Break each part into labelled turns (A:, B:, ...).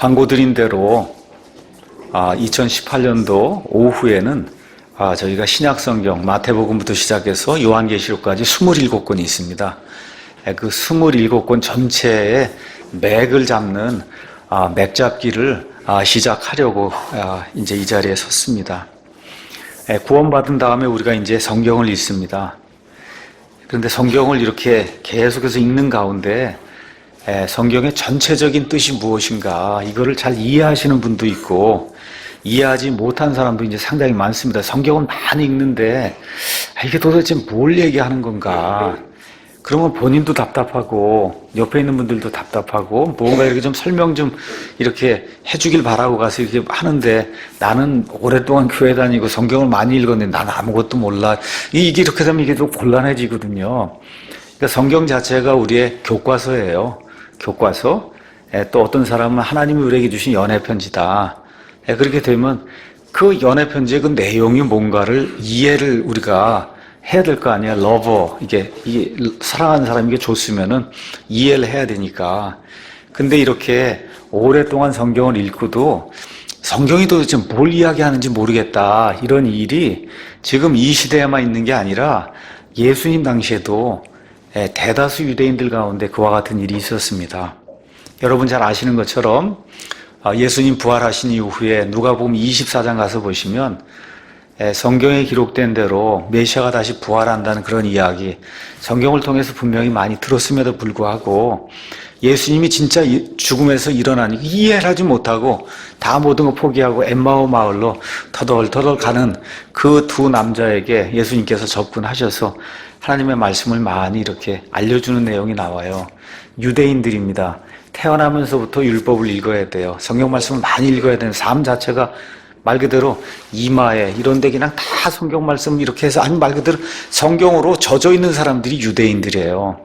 A: 광고 드린 대로 2018년도 오후에는 저희가 신약성경 마태복음부터 시작해서 요한계시록까지 27권이 있습니다. 그 27권 전체의 맥을 잡는 맥잡기를 시작하려고 이제 이 자리에 섰습니다. 구원받은 다음에 우리가 이제 성경을 읽습니다. 그런데 성경을 이렇게 계속해서 읽는 가운데 성경의 전체적인 뜻이 무엇인가 이거를 잘 이해하시는 분도 있고 이해하지 못한 사람도 이제 상당히 많습니다. 성경을 많이 읽는데 이게 도대체 뭘 얘기하는 건가? 그러면 본인도 답답하고 옆에 있는 분들도 답답하고 뭔가 이렇게 좀 설명 좀 이렇게 해주길 바라고 가서 이렇게 하는데 나는 오랫동안 교회 다니고 성경을 많이 읽었는데 나는 아무것도 몰라. 이게 이렇게 되면 이게 좀 곤란해지거든요. 그러니까 성경 자체가 우리의 교과서예요. 교과서. 또 어떤 사람은 하나님이 우리에게 주신 연애 편지다. 그렇게 되면 그 연애 편지의 그 내용이 뭔가를 이해를 우리가 해야 될 거 아니야. 러버. 이게 사랑하는 사람에게 줬으면은 이해를 해야 되니까. 근데 이렇게 오랫동안 성경을 읽고도 성경이 도대체 뭘 이야기하는지 모르겠다. 이런 일이 지금 이 시대에만 있는 게 아니라 예수님 당시에도 대다수 유대인들 가운데 그와 같은 일이 있었습니다. 여러분 잘 아시는 것처럼 예수님 부활하신 이후에 누가복음 24장 가서 보시면 성경에 기록된 대로 메시아가 다시 부활한다는 그런 이야기 성경을 통해서 분명히 많이 들었음에도 불구하고 예수님이 진짜 죽음에서 일어나니 이해를 하지 못하고 다 모든 거 포기하고 엠마오 마을로 터덜터덜 가는 그 두 남자에게 예수님께서 접근하셔서 하나님의 말씀을 많이 이렇게 알려주는 내용이 나와요. 유대인들입니다. 태어나면서부터 율법을 읽어야 돼요. 성경 말씀을 많이 읽어야 되는 삶 자체가 말 그대로 이마에 이런 데 그냥 다 성경 말씀 이렇게 해서 아니 말 그대로 성경으로 젖어 있는 사람들이 유대인들이에요.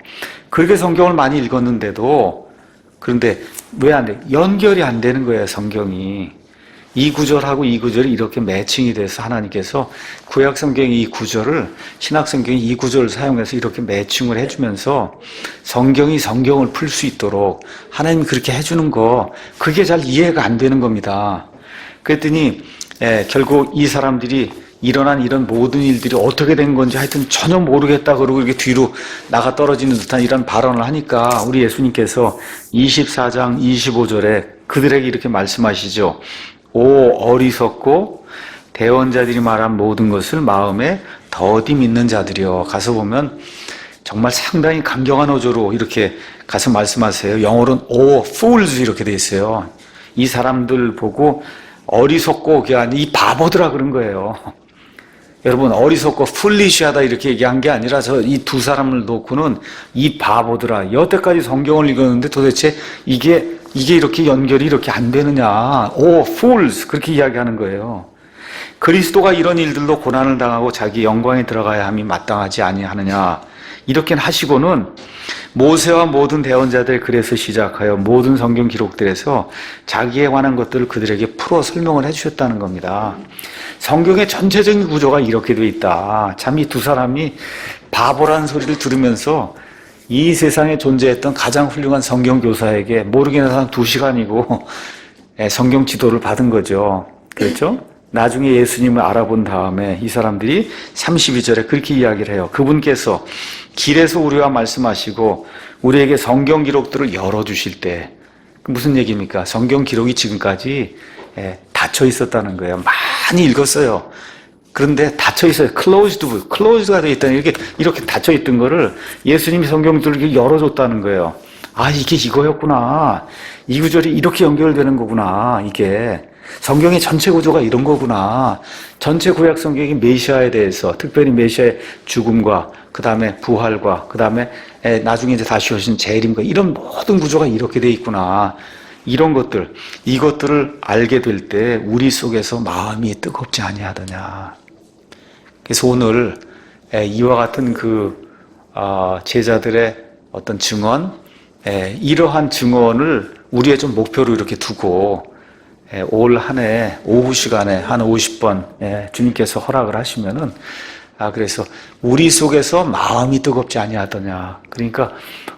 A: 그렇게 성경을 많이 읽었는데도 그런데 왜 안 돼? 연결이 안 되는 거예요. 성경이. 이 구절하고 이 구절이 이렇게 매칭이 돼서 하나님께서 구약 성경의 이 구절을 신약 성경이 이 구절을 사용해서 이렇게 매칭을 해주면서 성경이 성경을 풀 수 있도록 하나님이 그렇게 해주는 거 그게 잘 이해가 안 되는 겁니다. 그랬더니 결국 이 사람들이 일어난 이런 모든 일들이 어떻게 된 건지 하여튼 전혀 모르겠다 그러고 이렇게 뒤로 나가 떨어지는 듯한 이런 발언을 하니까 우리 예수님께서 24장 25절에 그들에게 이렇게 말씀하시죠. 오 어리석고 대언자들이 말한 모든 것을 마음에 더디 믿는 자들이여. 가서 보면 정말 상당히 강경한 어조로 이렇게 가서 말씀하세요. 영어로는 오 fools 이렇게 돼 있어요. 이 사람들 보고 어리석고 그게 아니 이 바보들아 그런 거예요. 여러분 어리석고 풀리시하다 이렇게 얘기한 게 아니라 저 이 두 사람을 놓고는 이 바보들아 여태까지 성경을 읽었는데 도대체 이게 이렇게 연결이 이렇게 안 되느냐. 오 fools 그렇게 이야기하는 거예요. 그리스도가 이런 일들로 고난을 당하고 자기 영광에 들어가야 함이 마땅하지 아니하느냐. 이렇게 하시고는 모세와 모든 대언자들 글에서 시작하여 모든 성경 기록들에서 자기에 관한 것들을 그들에게 풀어 설명을 해주셨다는 겁니다. 성경의 전체적인 구조가 이렇게 돼 있다. 참 이 두 사람이 바보라는 소리를 들으면서 이 세상에 존재했던 가장 훌륭한 성경 교사에게 모르겠는 사람 2시간이고 성경 지도를 받은 거죠. 그렇죠? 나중에 예수님을 알아본 다음에 이 사람들이 32절에 그렇게 이야기를 해요. 그분께서 길에서 우리와 말씀하시고 우리에게 성경 기록들을 열어주실 때 무슨 얘기입니까? 성경 기록이 지금까지 닫혀 있었다는 거예요. 많이 읽었어요. 그런데 닫혀 있어요. closed가 되어 있다는 이렇게 닫혀 있던 거를 예수님이 성경들을 열어줬다는 거예요. 아 이게 이거였구나. 이 구절이 이렇게 연결되는 거구나. 이게 성경의 전체 구조가 이런 거구나. 전체 구약 성경이 메시아에 대해서 특별히 메시아의 죽음과 그 다음에 부활과 그 다음에 나중에 이제 다시 오신 재림과 이런 모든 구조가 이렇게 돼 있구나. 이런 것들 이것들을 알게 될 때 우리 속에서 마음이 뜨겁지 아니하더냐. 그래서 오늘 이와 같은 그 제자들의 어떤 증언 이러한 증언을 우리의 좀 목표로 이렇게 두고 올 한 해 오후 시간에 한 50번 주님께서 허락을 하시면은 그래서 우리 속에서 마음이 뜨겁지 아니하더냐. 그러니까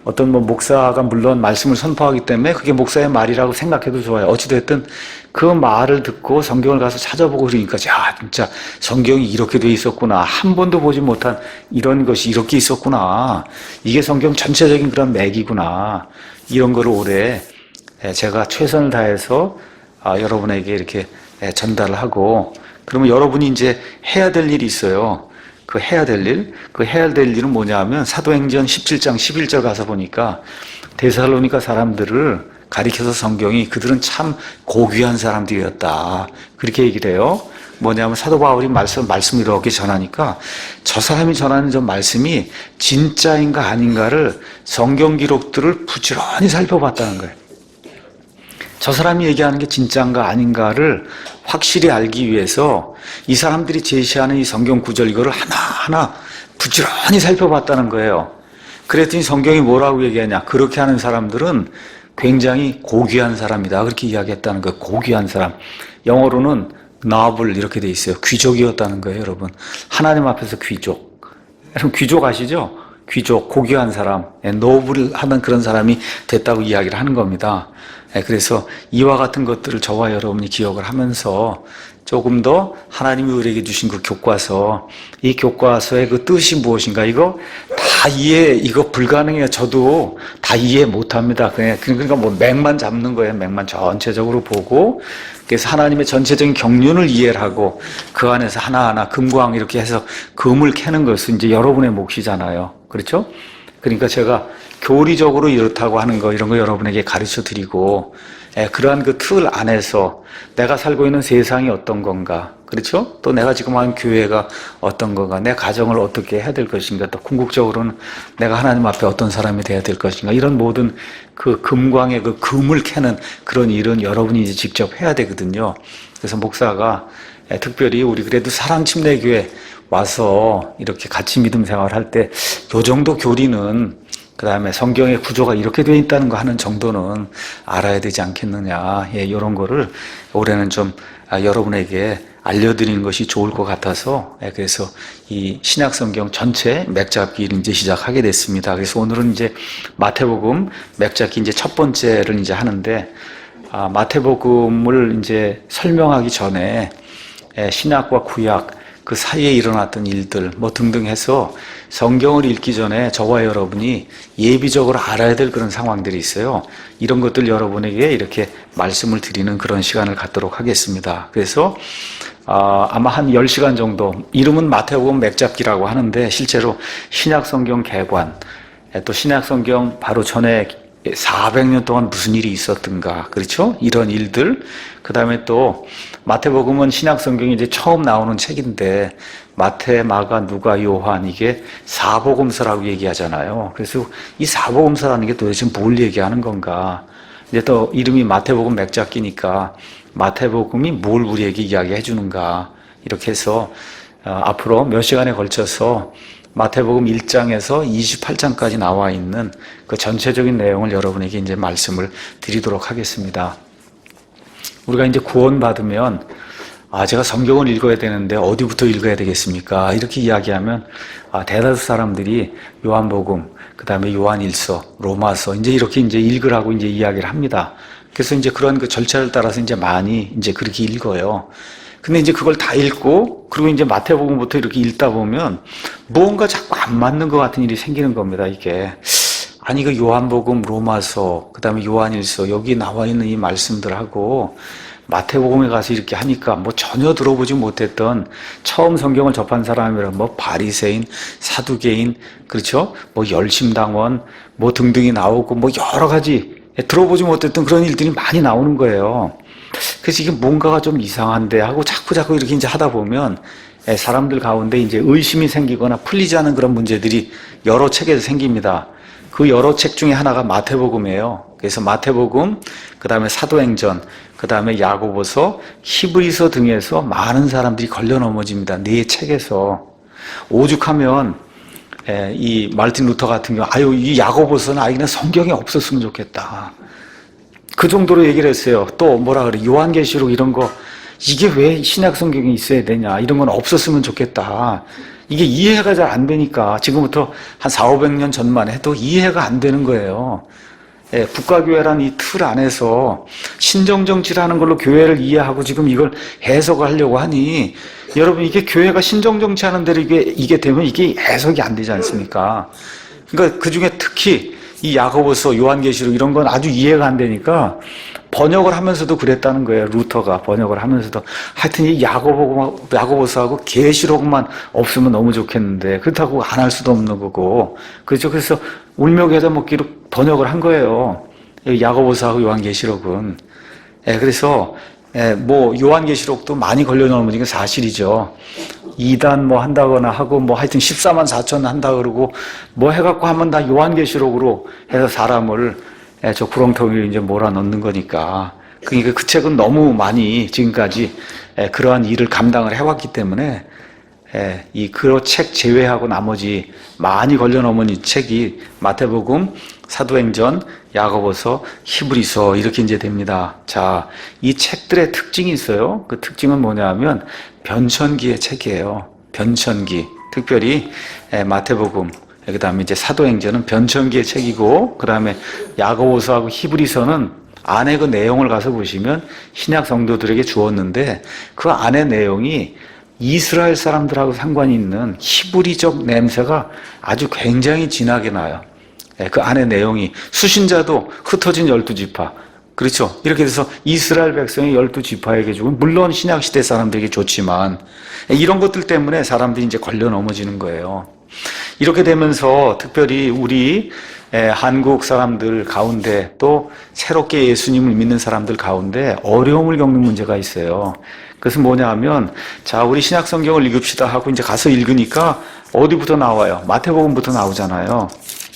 A: 어떤 목사가 물론 말씀을 선포하기 때문에 그게 목사의 말이라고 생각해도 좋아요. 어찌됐든 그 말을 듣고 성경을 가서 찾아보고 그러니까 야, 진짜 성경이 이렇게 돼 있었구나. 한 번도 보지 못한 이런 것이 이렇게 있었구나. 이게 성경 전체적인 그런 맥이구나. 이런 거를 올해 제가 최선을 다해서 여러분에게 이렇게 전달을 하고, 그러면 여러분이 이제 해야 될 일이 있어요. 그 해야 될 일은 뭐냐 하면 사도행전 17장 11절 가서 보니까 데살로니가 사람들을 가리켜서 성경이 그들은 참 고귀한 사람들이었다. 그렇게 얘기를 해요. 뭐냐면 사도 바울이 말씀을 이렇게 전하니까 저 사람이 전하는 저 말씀이 진짜인가 아닌가를 성경 기록들을 부지런히 살펴봤다는 거예요. 저 사람이 얘기하는 게 진짜인가 아닌가를 확실히 알기 위해서 이 사람들이 제시하는 이 성경 구절 이거를 하나하나 부지런히 살펴봤다는 거예요. 그랬더니 성경이 뭐라고 얘기하냐. 그렇게 하는 사람들은 굉장히 고귀한 사람이다. 그렇게 이야기했다는 거예요. 고귀한 사람. 영어로는 noble 이렇게 돼 있어요. 귀족이었다는 거예요, 여러분. 하나님 앞에서 귀족. 여러분 귀족 아시죠? 귀족, 고귀한 사람, 노블 하는 그런 사람이 됐다고 이야기를 하는 겁니다. 그래서 이와 같은 것들을 저와 여러분이 기억을 하면서 조금 더 하나님이 우리에게 주신 그 교과서, 이 교과서의 그 뜻이 무엇인가, 이거 다 이거 불가능해요. 저도 다 이해 못 합니다. 그러니까 맥만 잡는 거예요. 맥만 전체적으로 보고, 그래서 하나님의 전체적인 경륜을 이해를 하고, 그 안에서 하나하나 금광 이렇게 해서 금을 캐는 것은 이제 여러분의 몫이잖아요. 그렇죠? 그러니까 제가 교리적으로 이렇다고 하는 거, 이런 거 여러분에게 가르쳐 드리고, 그러한 그 틀 안에서 내가 살고 있는 세상이 어떤 건가, 그렇죠? 또 내가 지금 하는 교회가 어떤 건가, 내 가정을 어떻게 해야 될 것인가, 또 궁극적으로는 내가 하나님 앞에 어떤 사람이 돼야 될 것인가, 이런 모든 그 금광의 그 금을 캐는 그런 일은 여러분이 이제 직접 해야 되거든요. 그래서 목사가 특별히 우리 그래도 사랑침례교회 와서 이렇게 같이 믿음 생활을 할 때 요 정도 교리는, 그 다음에 성경의 구조가 이렇게 되어 있다는 거 하는 정도는 알아야 되지 않겠느냐. 이런 거를 올해는 좀 여러분에게 알려드리는 것이 좋을 것 같아서, 그래서 이 신약 성경 전체 맥잡기를 이제 시작하게 됐습니다. 그래서 오늘은 이제 마태복음 맥잡기 이제 첫 번째를 이제 하는데, 마태복음을 이제 설명하기 전에 신약과 구약 그 사이에 일어났던 일들 등등 해서 성경을 읽기 전에 저와 여러분이 예비적으로 알아야 될 그런 상황들이 있어요. 이런 것들 여러분에게 이렇게 말씀을 드리는 그런 시간을 갖도록 하겠습니다. 그래서 아마 한 10시간 정도, 이름은 마태복음 맥잡기라고 하는데 실제로 신약성경 개관, 또 신약성경 바로 전에 400년 동안 무슨 일이 있었던가, 그렇죠? 이런 일들. 그 다음에 또 마태복음은 신약성경이 이제 처음 나오는 책인데 마태, 마가, 누가, 요한, 이게 사복음서라고 얘기하잖아요. 그래서 이 사복음서라는 게 도대체 뭘 얘기하는 건가? 이제 또 이름이 마태복음 맥잡기니까 마태복음이 뭘 우리에게 이야기해 주는가, 이렇게 해서 앞으로 몇 시간에 걸쳐서 마태복음 1장에서 28장까지 나와 있는 그 전체적인 내용을 여러분에게 이제 말씀을 드리도록 하겠습니다. 우리가 이제 구원받으면 제가 성경을 읽어야 되는데 어디부터 읽어야 되겠습니까? 이렇게 이야기하면 대다수 사람들이 요한복음, 그 다음에 요한일서, 로마서 이제 이렇게 이제 읽으라고 이제 이야기를 합니다. 그래서 이제 그런 그 절차를 따라서 이제 많이 이제 그렇게 읽어요. 근데 이제 그걸 다 읽고, 그리고 이제 마태복음부터 이렇게 읽다 보면 뭔가 자꾸 안 맞는 것 같은 일이 생기는 겁니다, 이게. 아니, 그 요한복음, 로마서, 그 다음에 요한일서, 여기 나와 있는 이 말씀들하고 마태복음에 가서 이렇게 하니까 전혀 들어보지 못했던, 처음 성경을 접한 사람이라 바리새인, 사두개인, 그렇죠? 열심당원, 등등이 나오고 여러 가지 들어보지 못했던 그런 일들이 많이 나오는 거예요. 그래서 이게 뭔가가 좀 이상한데 하고 자꾸 이렇게 이제 하다 보면 사람들 가운데 이제 의심이 생기거나 풀리지 않은 그런 문제들이 여러 책에서 생깁니다. 그 여러 책 중에 하나가 마태복음이에요. 그래서 마태복음, 그 다음에 사도행전, 그 다음에 야고보서, 히브리서 등에서 많은 사람들이 걸려 넘어집니다. 네 책에서. 오죽하면 이 마르틴 루터 같은 경우, 이 야고보서는 그냥 성경에 없었으면 좋겠다. 그 정도로 얘기를 했어요. 또 요한계시록 이런 거, 이게 왜 신약 성경에 있어야 되냐, 이런 건 없었으면 좋겠다. 이게 이해가 잘 안 되니까 지금부터 한 4, 500년 전만 해도 이해가 안 되는 거예요. 예, 국가교회란 이 틀 안에서 신정정치라는 걸로 교회를 이해하고 지금 이걸 해석을 하려고 하니 여러분 이게 교회가 신정정치 하는 대로 이게 되면 이게 해석이 안 되지 않습니까? 그러니까 그 중에 특히 이 야고보서, 요한계시록 이런 건 아주 이해가 안 되니까 번역을 하면서도 그랬다는 거예요. 루터가 번역을 하면서도 하여튼 이 야고보서하고 계시록만 없으면 너무 좋겠는데 그렇다고 안 할 수도 없는 거고 그렇죠. 그래서 울며 겨자 먹기로 번역을 한 거예요. 야고보서하고 요한계시록은. 그래서 뭐 요한계시록도 많이 걸려 넘어진 게 사실이죠. 2단 뭐 한다거나 하고 뭐 하여튼 14만 4천 한다 그러고 뭐 해갖고 하면 다 요한계시록으로 해서 사람을 저 구렁텅이를 이제 몰아넣는 거니까. 그러니까 그 책은 너무 많이 지금까지 그러한 일을 감당을 해왔기 때문에 그 책 제외하고 나머지 많이 걸려 넘은 책이 마태복음, 사도행전, 야고보서, 히브리서 이렇게 이제 됩니다. 자, 이 책들의 특징이 있어요. 그 특징은 뭐냐면 변천기의 책이에요. 변천기. 특별히 마태복음, 그 다음에 이제 사도행전은 변천기의 책이고, 그 다음에 야고보서하고 히브리서는 안에 그 내용을 가서 보시면 신약 성도들에게 주었는데 그 안에 내용이 이스라엘 사람들하고 상관이 있는 히브리적 냄새가 아주 굉장히 진하게 나요. 그 안에 내용이 수신자도 흩어진 12지파 그렇죠. 이렇게 돼서 이스라엘 백성이 12지파에게 주고 물론 신약시대 사람들에게 좋지만 이런 것들 때문에 사람들이 이제 걸려 넘어지는 거예요. 이렇게 되면서 특별히 우리 한국 사람들 가운데 또 새롭게 예수님을 믿는 사람들 가운데 어려움을 겪는 문제가 있어요. 그것은 뭐냐 하면 자 우리 신약 성경을 읽읍시다 하고 이제 가서 읽으니까 어디부터 나와요? 마태복음부터 나오잖아요.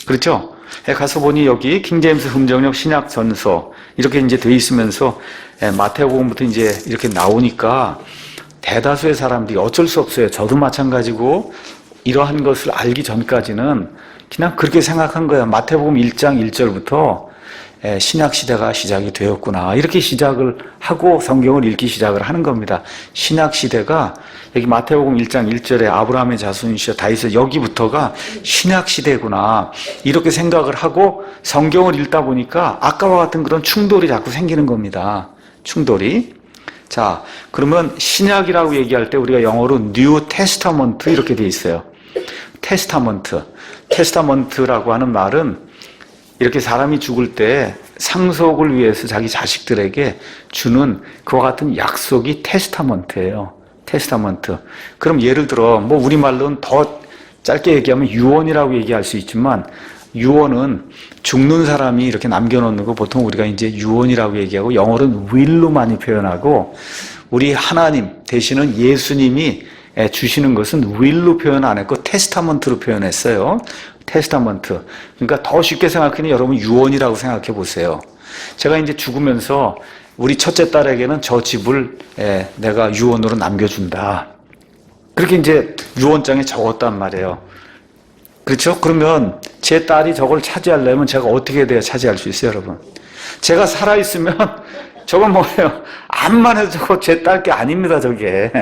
A: 그렇죠? 가서 보니 여기 킹제임스 흠정역 신약 전서 이렇게 이제 돼 있으면서 마태복음부터 이제 이렇게 나오니까 대다수의 사람들이 어쩔 수 없어요. 저도 마찬가지고 이러한 것을 알기 전까지는 그냥 그렇게 생각한 거예요. 마태복음 1장 1절부터 신약 시대가 시작이 되었구나. 이렇게 시작을 하고 성경을 읽기 시작을 하는 겁니다. 신약 시대가 여기 마태복음 1장 1절에 아브라함의 자손이시여 다윗의 여기부터가 신약 시대구나. 이렇게 생각을 하고 성경을 읽다 보니까 아까와 같은 그런 충돌이 자꾸 생기는 겁니다. 충돌이. 자, 그러면 신약이라고 얘기할 때 우리가 영어로 뉴 테스타먼트 이렇게 돼 있어요. 테스타먼트라고 하는 말은 이렇게 사람이 죽을 때 상속을 위해서 자기 자식들에게 주는 그와 같은 약속이 테스타먼트예요. 테스타먼트. 그럼 예를 들어 뭐 우리말로는 더 짧게 얘기하면 유언이라고 얘기할 수 있지만 유언은 죽는 사람이 이렇게 남겨놓는 거 보통 우리가 이제 유언이라고 얘기하고 영어로는 will로 많이 표현하고 우리 하나님 대신은 예수님이 주시는 것은 will로 표현 안 했고 테스타먼트로 표현했어요. 테스타먼트. 그러니까 더 쉽게 생각하니 여러분 유언이라고 생각해 보세요. 제가 이제 죽으면서 우리 첫째 딸에게는 저 집을 내가 유언으로 남겨준다. 그렇게 이제 유언장에 적었단 말이에요. 그렇죠? 그러면 제 딸이 저걸 차지하려면 제가 어떻게 돼야 차지할 수 있어요, 여러분? 제가 살아있으면 저건 뭐예요? 암만 해도 저거 제 딸 게 아닙니다, 저게.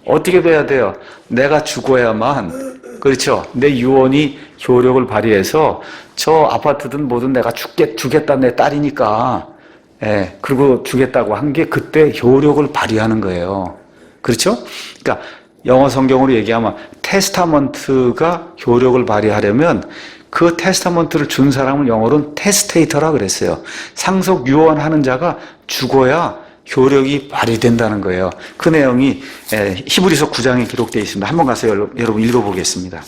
A: 어떻게 돼야 돼요? 내가 죽어야만, 그렇죠? 내 유언이 효력을 발휘해서 저 아파트든 뭐든 내가 주겠다, 내 딸이니까. 그리고 주겠다고 한 게 그때 효력을 발휘하는 거예요. 그렇죠? 그러니까 영어 성경으로 얘기하면 테스타먼트가 효력을 발휘하려면 그 테스타먼트를 준 사람을 영어로는 테스테이터라 그랬어요. 상속 유언하는 자가 죽어야 효력이 발휘된다는 거예요. 그 내용이 히브리서 9장에 기록되어 있습니다. 한번 가서 여러분 읽어보겠습니다.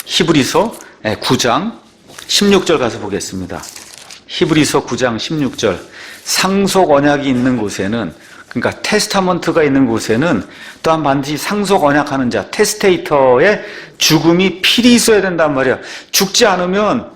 A: 히브리서 9장 16절 가서 보겠습니다. 히브리서 9장 16절 상속 언약이 있는 곳에는 그러니까 테스타먼트가 있는 곳에는 또한 반드시 상속 언약하는 자 테스테이터의 죽음이 필히 있어야 된단 말이야. 죽지 않으면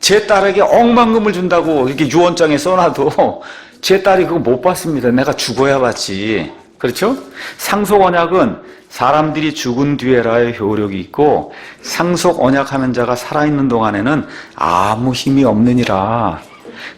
A: 제 딸에게 억만금을 준다고 이렇게 유언장에 써놔도 제 딸이 그거 못 받습니다. 내가 죽어야 받지. 그렇죠? 상속 언약은 사람들이 죽은 뒤에라의 효력이 있고 상속 언약하는 자가 살아있는 동안에는 아무 힘이 없느니라.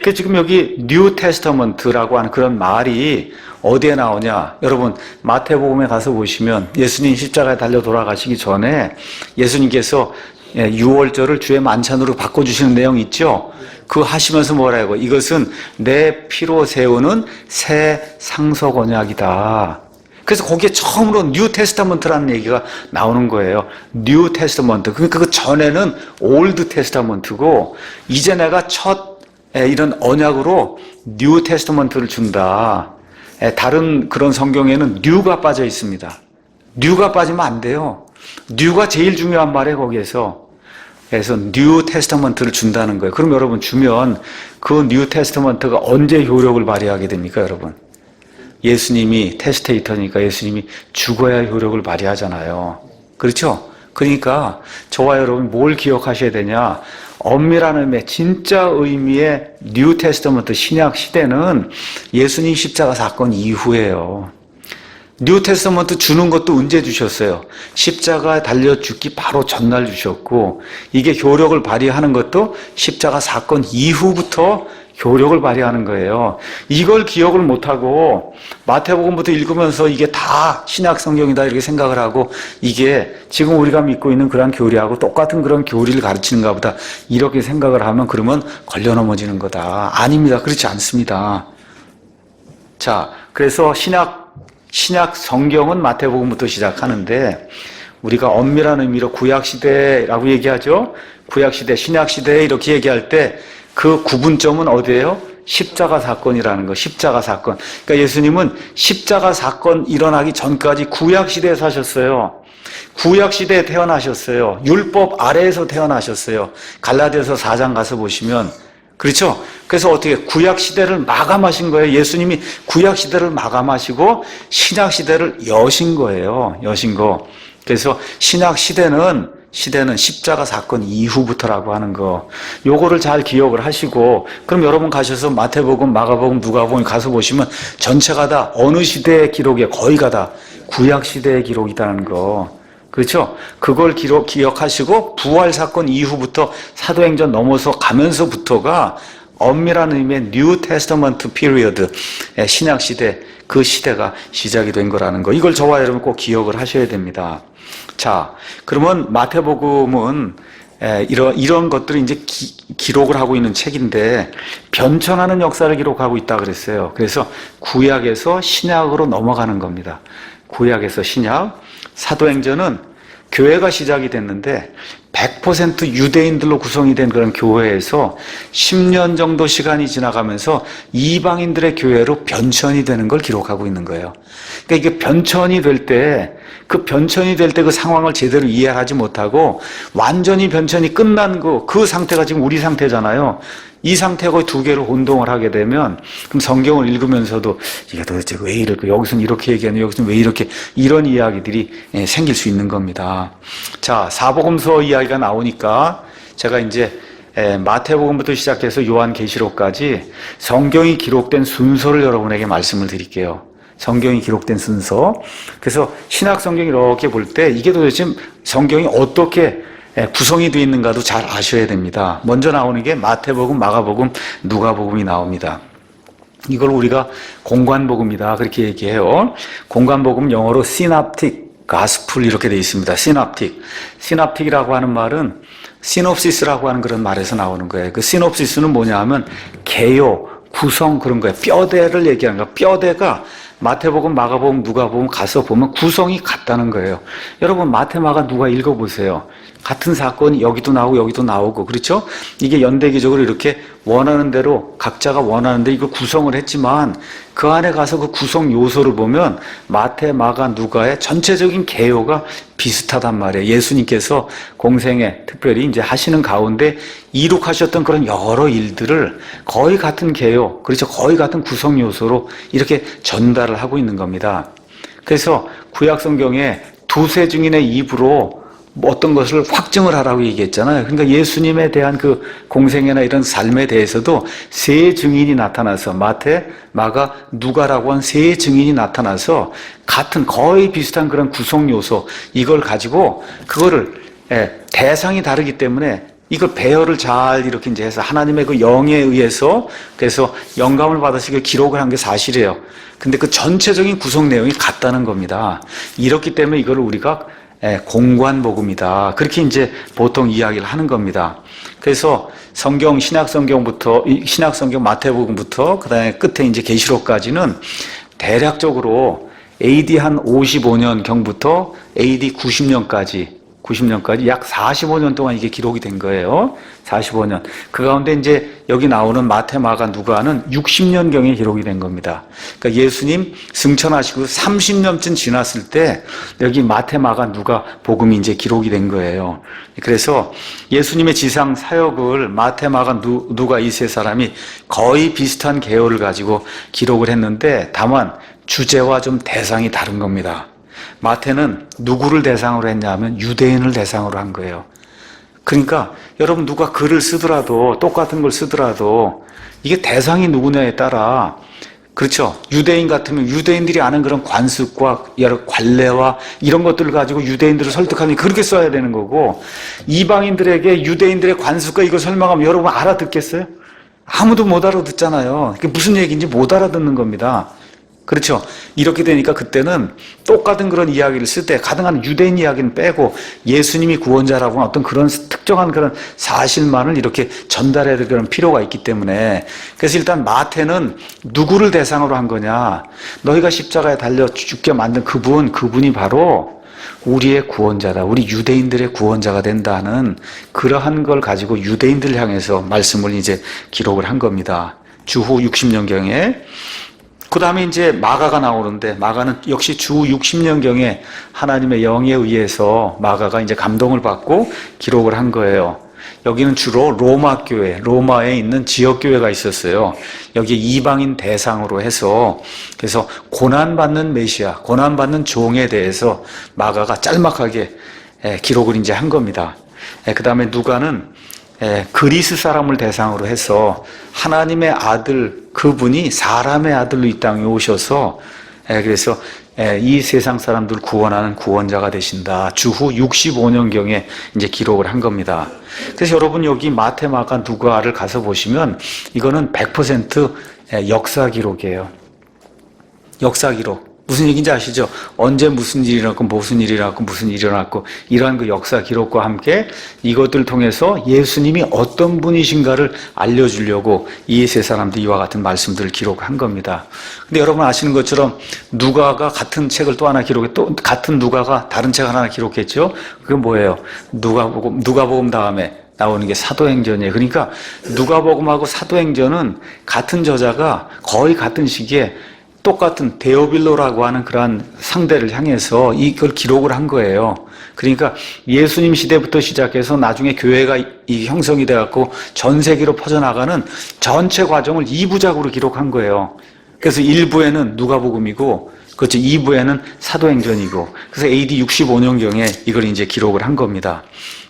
A: 그 지금 여기 뉴 테스터먼트라고 하는 그런 말이 어디에 나오냐? 여러분 마태복음에 가서 보시면 예수님 십자가에 달려 돌아가시기 전에 예수님께서 6월절을 주의 만찬으로 바꿔주시는 내용 있죠? 그 하시면서 뭐라고? 이것은 내 피로 세우는 새 상속 언약이다. 그래서 거기에 처음으로 뉴 테스타먼트라는 얘기가 나오는 거예요. 뉴 테스타먼트. 그러니까 그 전에는 올드 테스타먼트고 이제 내가 첫 이런 언약으로 뉴 테스타먼트를 준다. 다른 그런 성경에는 뉴가 빠져 있습니다. 뉴가 빠지면 안 돼요. 뉴가 제일 중요한 말이에요, 거기에서. 그래서 뉴 테스타먼트를 준다는 거예요. 그럼 여러분 주면 그 뉴 테스타먼트가 언제 효력을 발휘하게 됩니까, 여러분? 예수님이 테스테이터니까 예수님이 죽어야 효력을 발휘하잖아요. 그렇죠? 그러니까 저와 여러분 뭘 기억하셔야 되냐? 엄밀한 의미의 진짜 의미의 뉴 테스터먼트 신약 시대는 예수님 십자가 사건 이후예요. 뉴 테스터먼트 주는 것도 언제 주셨어요? 십자가에 달려 죽기 바로 전날 주셨고 이게 효력을 발휘하는 것도 십자가 사건 이후부터 효력을 발휘하는 거예요. 이걸 기억을 못하고 마태복음부터 읽으면서 이게 다 신약 성경이다 이렇게 생각을 하고 이게 지금 우리가 믿고 있는 그런 교리하고 똑같은 그런 교리를 가르치는가 보다 이렇게 생각을 하면 그러면 걸려 넘어지는 거다. 아닙니다. 그렇지 않습니다. 자, 그래서 신약 성경은 마태복음부터 시작하는데 우리가 엄밀한 의미로 구약시대라고 얘기하죠. 구약시대, 신약시대 이렇게 얘기할 때 그 구분점은 어디예요? 십자가 사건이라는 거, 십자가 사건. 그러니까 예수님은 십자가 사건 일어나기 전까지 구약시대에 사셨어요. 구약시대에 태어나셨어요. 율법 아래에서 태어나셨어요. 갈라디아서 4장 가서 보시면 그렇죠? 그래서 어떻게 구약시대를 마감하신 거예요. 예수님이 구약시대를 마감하시고 신약시대를 여신 거예요. 여신 거. 그래서 신약시대는 십자가 사건 이후부터라고 하는 거. 요거를 잘 기억을 하시고 그럼 여러분 가셔서 마태복음, 마가복음, 누가복음 가서 보시면 전체가 다 어느 시대의 기록이에요. 거의가 다 구약시대의 기록이라는 거. 그렇죠? 그걸 기억하시고 부활 사건 이후부터 사도행전 넘어서 가면서부터가 엄밀한 의미의 뉴 테스터먼트 피리어드, 신약 시대, 그 시대가 시작이 된 거라는 거. 이걸 저와 여러분 꼭 기억을 하셔야 됩니다. 자, 그러면 마태복음은 이런 것들을 이제 기록을 하고 있는 책인데 변천하는 역사를 기록하고 있다 그랬어요. 그래서 구약에서 신약으로 넘어가는 겁니다. 구약에서 신약. 사도행전은 교회가 시작이 됐는데 100% 유대인들로 구성이 된 그런 교회에서 10년 정도 시간이 지나가면서 이방인들의 교회로 변천이 되는 걸 기록하고 있는 거예요. 그러니까 이게 변천이 될 때 그 상황을 제대로 이해하지 못하고 완전히 변천이 끝난 그 상태가 지금 우리 상태잖아요. 이 상태가 두 개로 혼동을 하게 되면 그럼 성경을 읽으면서도 이게 도대체 왜 이럴까? 여기서는 이렇게 얘기하는 여기서는 왜 이렇게 이런 이야기들이 생길 수 있는 겁니다. 자, 사복음서 이야기가 나오니까 제가 이제 마태복음부터 시작해서 요한계시록까지 성경이 기록된 순서를 여러분에게 말씀을 드릴게요. 성경이 기록된 순서. 그래서 신약 성경 이렇게 볼 때 이게 도대체 성경이 어떻게 구성이 되어 있는가도 잘 아셔야 됩니다. 먼저 나오는 게 마태복음, 마가복음, 누가복음이 나옵니다. 이걸 우리가 공관복음이다 그렇게 얘기해요. 공관복음 영어로 시납틱 가스풀 이렇게 되어 있습니다. 시납틱이라고 하는 말은 시놉시스라고 하는 그런 말에서 나오는 거예요. 그 시놉시스는 뭐냐 하면 개요, 구성 그런 거예요. 뼈대를 얘기하는 거예요. 뼈대가 마태복음, 마가복음, 누가복음 가서 보면 구성이 같다는 거예요. 여러분 마태, 마가, 누가 읽어보세요. 같은 사건이 여기도 나오고 여기도 나오고 그렇죠? 이게 연대기적으로 이렇게 원하는 대로 각자가 원하는 대로 이걸 구성을 했지만 그 안에 가서 그 구성 요소를 보면 마태, 마가, 누가의 전체적인 개요가 비슷하단 말이에요. 예수님께서 공생에 특별히 이제 하시는 가운데 이룩하셨던 그런 여러 일들을 거의 같은 개요, 그렇죠? 거의 같은 구성 요소로 이렇게 전달을 하고 있는 겁니다. 그래서 구약 성경에 두세 증인의 입으로 어떤 것을 확증을 하라고 얘기했잖아요. 그러니까 예수님에 대한 그 공생애나 이런 삶에 대해서도 세 증인이 나타나서 마태, 마가, 누가라고 한 세 증인이 나타나서 같은 거의 비슷한 그런 구성 요소 이걸 가지고 그거를 대상이 다르기 때문에 이걸 배열을 잘 이렇게 이제 해서 하나님의 그 영에 의해서 그래서 영감을 받아서 이걸 기록을 한 게 사실이에요. 근데 그 전체적인 구성 내용이 같다는 겁니다. 이렇기 때문에 이걸 우리가 공관복음이다. 그렇게 이제 보통 이야기를 하는 겁니다. 그래서 성경, 신약성경부터, 신약성경 마태복음부터 그 다음에 끝에 이제 계시록까지는 대략적으로 AD 한 55년경부터 AD 90년까지 약 45년 동안 이게 기록이 된 거예요. 45년. 그 가운데 이제 여기 나오는 마태, 마가, 누가는 60년경에 기록이 된 겁니다. 그러니까 예수님 승천하시고 30년쯤 지났을 때 여기 마태, 마가, 누가 복음이 이제 기록이 된 거예요. 그래서 예수님의 지상 사역을 마태, 마가, 누가 이 세 사람이 거의 비슷한 계열을 가지고 기록을 했는데 다만 주제와 좀 대상이 다른 겁니다. 마태는 누구를 대상으로 했냐면 유대인을 대상으로 한 거예요. 그러니까 여러분 누가 글을 쓰더라도 똑같은 걸 쓰더라도 이게 대상이 누구냐에 따라 그렇죠. 유대인 같으면 유대인들이 아는 그런 관습과 여러 관례와 이런 것들을 가지고 유대인들을 설득하니 그렇게 써야 되는 거고 이방인들에게 유대인들의 관습과 이걸 설명하면 여러분 알아듣겠어요? 아무도 못 알아듣잖아요. 그게 무슨 얘기인지 못 알아듣는 겁니다. 그렇죠. 이렇게 되니까 그때는 똑같은 그런 이야기를 쓸 때 가능한 유대인 이야기는 빼고 예수님이 구원자라고 하는 어떤 그런 특정한 그런 사실만을 이렇게 전달해야 될 그런 필요가 있기 때문에 그래서 일단 마태는 누구를 대상으로 한 거냐. 너희가 십자가에 달려 죽게 만든 그분이 바로 우리의 구원자다. 우리 유대인들의 구원자가 된다는 그러한 걸 가지고 유대인들을 향해서 말씀을 이제 기록을 한 겁니다. 주후 60년경에. 그 다음에 이제 마가가 나오는데 마가는 역시 주 60년경에 하나님의 영에 의해서 마가가 이제 감동을 받고 기록을 한 거예요. 여기는 주로 로마 교회, 로마에 있는 지역 교회가 있었어요. 여기 이방인 대상으로 해서 그래서 고난받는 메시아, 고난받는 종에 대해서 마가가 짤막하게 기록을 이제 한 겁니다. 그 다음에 누가는 그리스 사람을 대상으로 해서 하나님의 아들 그분이 사람의 아들로 이 땅에 오셔서 그래서 이 세상 사람들을 구원하는 구원자가 되신다. 주후 65년경에 이제 기록을 한 겁니다. 그래서 여러분 여기 마태, 마가, 누가를 가서 보시면 이거는 100% 역사 기록이에요. 역사 기록. 무슨 얘기인지 아시죠? 언제 무슨 일이 일어났고 무슨 일이 일어났고 무슨 일이 일어났고 이러한 그 역사 기록과 함께 이것들을 통해서 예수님이 어떤 분이신가를 알려주려고 이 세 사람들이 이와 같은 말씀들을 기록한 겁니다. 근데 여러분 아시는 것처럼 누가가 같은 책을 또 하나 기록해 또 같은 누가가 다른 책 하나 기록했죠? 그게 뭐예요? 누가복음 다음에 나오는 게 사도행전이에요. 그러니까 누가복음하고 사도행전은 같은 저자가 거의 같은 시기에 똑같은 데오빌로라고 하는 그러한 상대를 향해서 이걸 기록을 한 거예요. 그러니까 예수님 시대부터 시작해서 나중에 교회가 형성이 돼갖고 전 세계로 퍼져나가는 전체 과정을 2부작으로 기록한 거예요. 그래서 1부에는 누가복음이고, 그렇죠. 2부에는 사도행전이고, 그래서 AD 65년경에 이걸 이제 기록을 한 겁니다.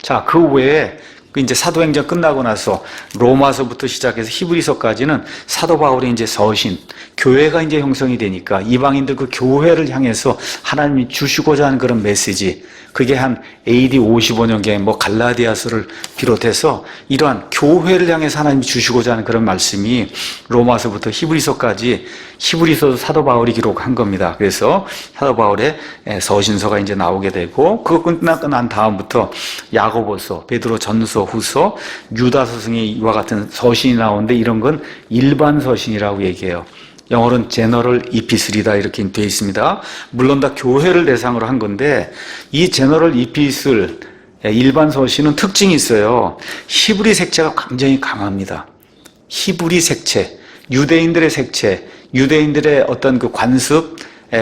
A: 자, 그 외에 이제 사도행전 끝나고 나서 로마서부터 시작해서 히브리서까지는 사도 바울의 이제 서신, 교회가 이제 형성이 되니까 이방인들 그 교회를 향해서 하나님이 주시고자 하는 그런 메시지, 그게 한 AD 55년경에 뭐 갈라디아서를 비롯해서 이러한 교회를 향해서 하나님이 주시고자 하는 그런 말씀이 로마서부터 히브리서까지 히브리서도 사도 바울이 기록한 겁니다. 그래서 사도 바울의 서신서가 이제 나오게 되고 그거 끝나고 난 다음부터 야고보서, 베드로 전서, 후서, 유다서 등의 이와 같은 서신이 나오는데 이런 건 일반 서신이라고 얘기해요. 영어로는 제너럴 이피슬이다 이렇게 되어 있습니다. 물론 다 교회를 대상으로 한 건데 이 제너럴 이피슬 일반 서신은 특징이 있어요. 히브리 색채가 굉장히 강합니다. 히브리 색채, 유대인들의 색채, 유대인들의 어떤 그 관습,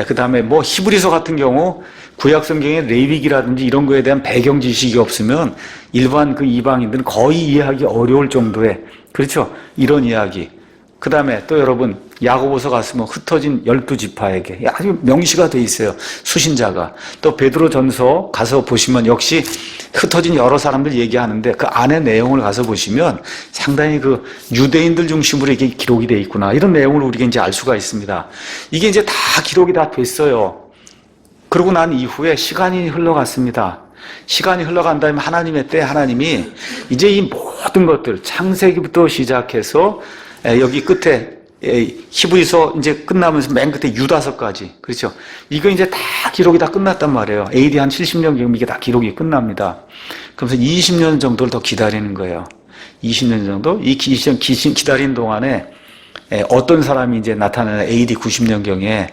A: 그 다음에 뭐 히브리서 같은 경우 구약 성경에 레위기라든지 이런 거에 대한 배경 지식이 없으면 일반 그 이방인들은 거의 이해하기 어려울 정도의 그렇죠. 이런 이야기. 그 다음에 또 여러분 야고보서 갔으면 흩어진 12지파에게 아주 명시가 돼 있어요. 수신자가. 또 베드로 전서 가서 보시면 역시 흩어진 여러 사람들 얘기하는데 그 안에 내용을 가서 보시면 상당히 그 유대인들 중심으로 이게 기록이 돼 있구나. 이런 내용을 우리가 이제 알 수가 있습니다. 이게 이제 다 기록이 다 됐어요. 그러고 난 이후에 시간이 흘러갔습니다. 시간이 흘러간 다음에 하나님의 때 하나님이 이제 이 모든 것들 창세기부터 시작해서 여기 끝에 히브리서 이제 끝나면서 맨 끝에 유다서까지 그렇죠. 이거 이제 다 기록이 다 끝났단 말이에요. AD 한 70년 경면 이게 다 기록이 끝납니다. 그러면서 20년 정도를 더 기다리는 거예요. 20년 정도 이 기다리는 동안에 어떤 사람이 이제 나타나는 AD 90년경에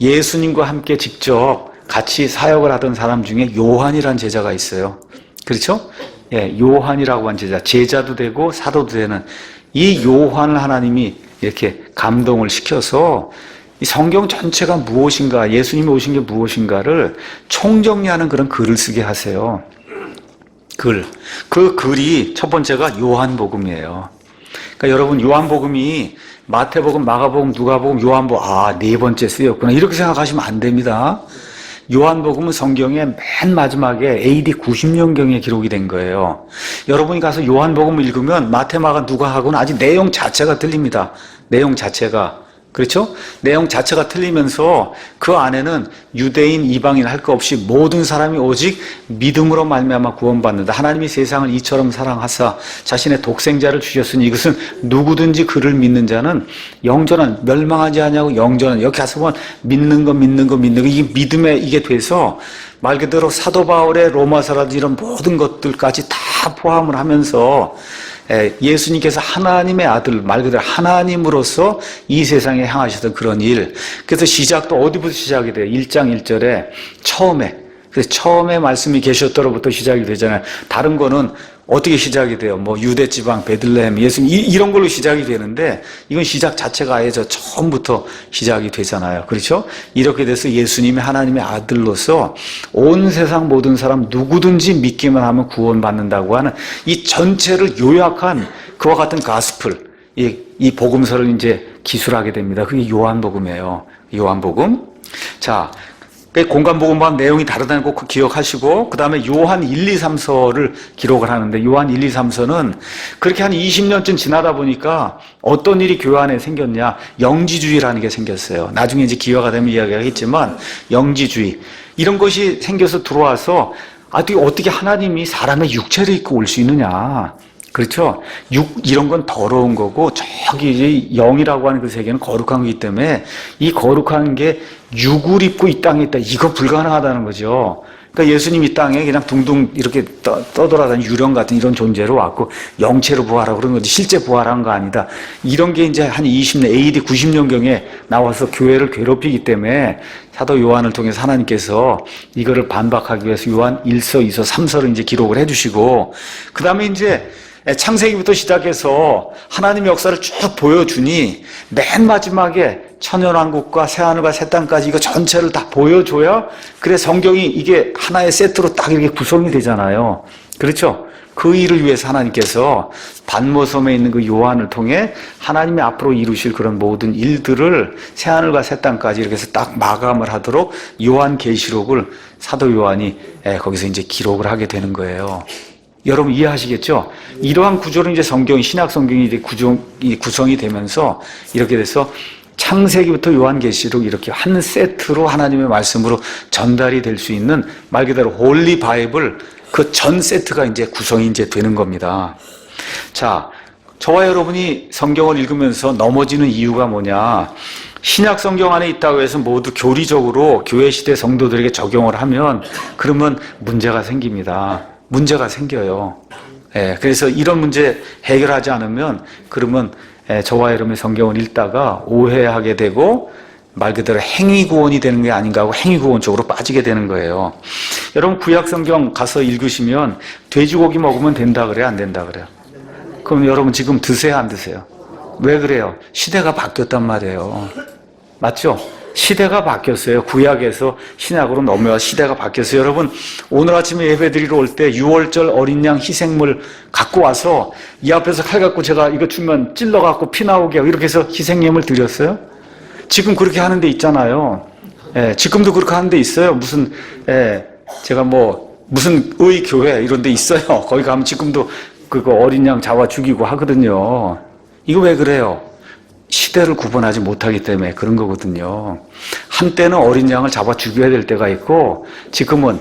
A: 예수님과 함께 직접 같이 사역을 하던 사람 중에 요한이라는 제자가 있어요. 그렇죠? 요한이라고 한 제자도 되고 사도도 되는 이 요한을 하나님이 이렇게 감동을 시켜서 이 성경 전체가 무엇인가, 예수님이 오신 게 무엇인가를 총정리하는 그런 글을 쓰게 하세요. 그 글이 첫 번째가 요한복음이에요. 그러니까 여러분 요한복음이 마태복음, 마가복음, 누가복음, 요한복음 네 번째 쓰였구나 이렇게 생각하시면 안 됩니다. 요한복음은 성경의 맨 마지막에 AD 90년경에 기록이 된 거예요. 여러분이 가서 요한복음을 읽으면 마태, 마가, 누가하고는 아직 내용 자체가 틀립니다. 내용 자체가. 그렇죠? 내용 자체가 틀리면서 그 안에는 유대인, 이방인 할 것 없이 모든 사람이 오직 믿음으로 말미암아 구원받는다. 하나님이 세상을 이처럼 사랑하사 자신의 독생자를 주셨으니 이것은 누구든지 그를 믿는 자는 영전한 멸망하지 아니하고 영전한 여기 가서 보면 믿는 거 이게 믿음에 이게 돼서 말 그대로 사도 바울의 로마서라든지 이런 모든 것들까지 다 포함을 하면서 예수님께서 하나님의 아들, 말 그대로 하나님으로서 이 세상에 향하셨던 그런 일. 그래서 시작도 어디부터 시작이 돼요? 1장 1절에 처음에. 그래서 처음에 말씀이 계셨더로부터 시작이 되잖아요. 다른 거는 어떻게 시작이 돼요? 뭐 유대 지방, 베들레헴, 예수님 이런 걸로 시작이 되는데 이건 시작 자체가 아예 처음부터 시작이 되잖아요. 그렇죠? 이렇게 돼서 예수님이 하나님의 아들로서 온 세상 모든 사람 누구든지 믿기만 하면 구원받는다고 하는 이 전체를 요약한 그와 같은 가스플, 이 복음서를 이제 기술하게 됩니다. 그게 요한복음이에요. 요한복음. 자, 공간복음과 내용이 다르다는 거 기억하시고 그 다음에 요한 1, 2, 3서를 기록을 하는데 요한 1, 2, 3서는 그렇게 한 20년쯤 지나다 보니까 어떤 일이 교회 안에 생겼냐 영지주의라는 게 생겼어요. 나중에 이제 기회가 되면 이야기하겠지만 영지주의 이런 것이 생겨서 들어와서 어떻게 하나님이 사람의 육체를 입고 올 수 있느냐. 그렇죠? 이런 건 더러운 거고, 저기 이제 영이라고 하는 그 세계는 거룩한 거기 때문에, 이 거룩한 게 육을 입고 이 땅에 있다. 이거 불가능하다는 거죠. 그러니까 예수님 이 땅에 그냥 둥둥 이렇게 떠돌아다니는 유령 같은 이런 존재로 왔고, 영체로 부활하고 그런 거지, 실제 부활한 거 아니다. 이런 게 이제 한 20년, AD 90년경에 나와서 교회를 괴롭히기 때문에, 사도 요한을 통해서 하나님께서 이거를 반박하기 위해서 요한 1서, 2서, 3서를 이제 기록을 해주시고, 그 다음에 이제 창세기부터 시작해서 하나님의 역사를 쭉 보여주니 맨 마지막에 천연왕국과 새하늘과 새 땅까지 이거 전체를 다 보여줘야 그래 성경이 이게 하나의 세트로 딱 이렇게 구성이 되잖아요. 그렇죠? 그 일을 위해서 하나님께서 반모섬에 있는 그 요한을 통해 하나님이 앞으로 이루실 그런 모든 일들을 새하늘과 새 땅까지 이렇게 해서 딱 마감을 하도록 요한계시록을 사도 요한이 거기서 이제 기록을 하게 되는 거예요. 여러분 이해하시겠죠? 이러한 구조로 이제 신약 성경이 이제 구성이 되면서 이렇게 돼서 창세기부터 요한계시록 이렇게 한 세트로 하나님의 말씀으로 전달이 될 수 있는 말 그대로 홀리 바이블 그 전 세트가 이제 구성이 이제 되는 겁니다. 자, 저와 여러분이 성경을 읽으면서 넘어지는 이유가 뭐냐? 신약 성경 안에 있다고 해서 모두 교리적으로 교회 시대 성도들에게 적용을 하면 그러면 문제가 생깁니다. 문제가 생겨요. 그래서 이런 문제 해결하지 않으면 그러면 저와 여러분의 성경을 읽다가 오해하게 되고 말 그대로 행위구원이 되는 게 아닌가 하고 행위구원 쪽으로 빠지게 되는 거예요. 여러분 구약 성경 가서 읽으시면 돼지고기 먹으면 된다 그래요? 안 된다 그래요? 그럼 여러분 지금 드세요? 안 드세요? 왜 그래요? 시대가 바뀌었단 말이에요. 맞죠? 시대가 바뀌었어요. 구약에서 신약으로 넘어와 시대가 바뀌었어요. 여러분 오늘 아침에 예배드리러 올 때 6월절 어린 양 희생물 갖고 와서 이 앞에서 칼 갖고 제가 이거 주면 찔러 갖고 피 나오게 하고 이렇게 해서 희생예물 드렸어요? 지금 그렇게 하는 데 있잖아요. 지금도 그렇게 하는 데 있어요. 무슨 제가 무슨 의교회 이런 데 있어요. 거기 가면 지금도 그거 어린 양 잡아 죽이고 하거든요. 이거 왜 그래요? 시대를 구분하지 못하기 때문에 그런 거거든요. 한때는 어린 양을 잡아 죽여야 될 때가 있고 지금은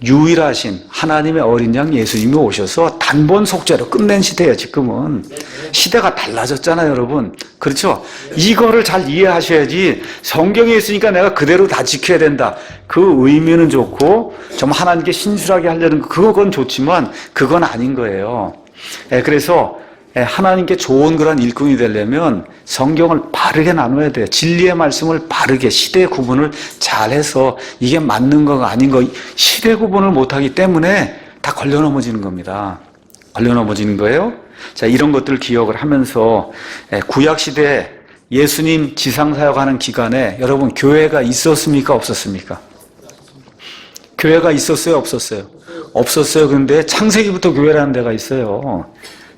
A: 유일하신 하나님의 어린 양 예수님이 오셔서 단번 속죄로 끝낸 시대예요. 지금은 시대가 달라졌잖아요, 여러분. 그렇죠? 이거를 잘 이해하셔야지 성경에 있으니까 내가 그대로 다 지켜야 된다. 그 의미는 좋고 좀 하나님께 신실하게 하려는 그건 좋지만 그건 아닌 거예요. 그래서 하나님께 좋은 그런 일꾼이 되려면 성경을 바르게 나눠야 돼요. 진리의 말씀을 바르게 시대 구분을 잘해서 이게 맞는 거가 아닌 거 시대 구분을 못하기 때문에 다 걸려 넘어지는 겁니다. 걸려 넘어지는 거예요. 자, 이런 것들을 기억을 하면서 구약시대 예수님 지상사역하는 기간에 여러분 교회가 있었습니까? 없었습니까? 교회가 있었어요? 없었어요? 없었어요. 그런데 창세기부터 교회라는 데가 있어요.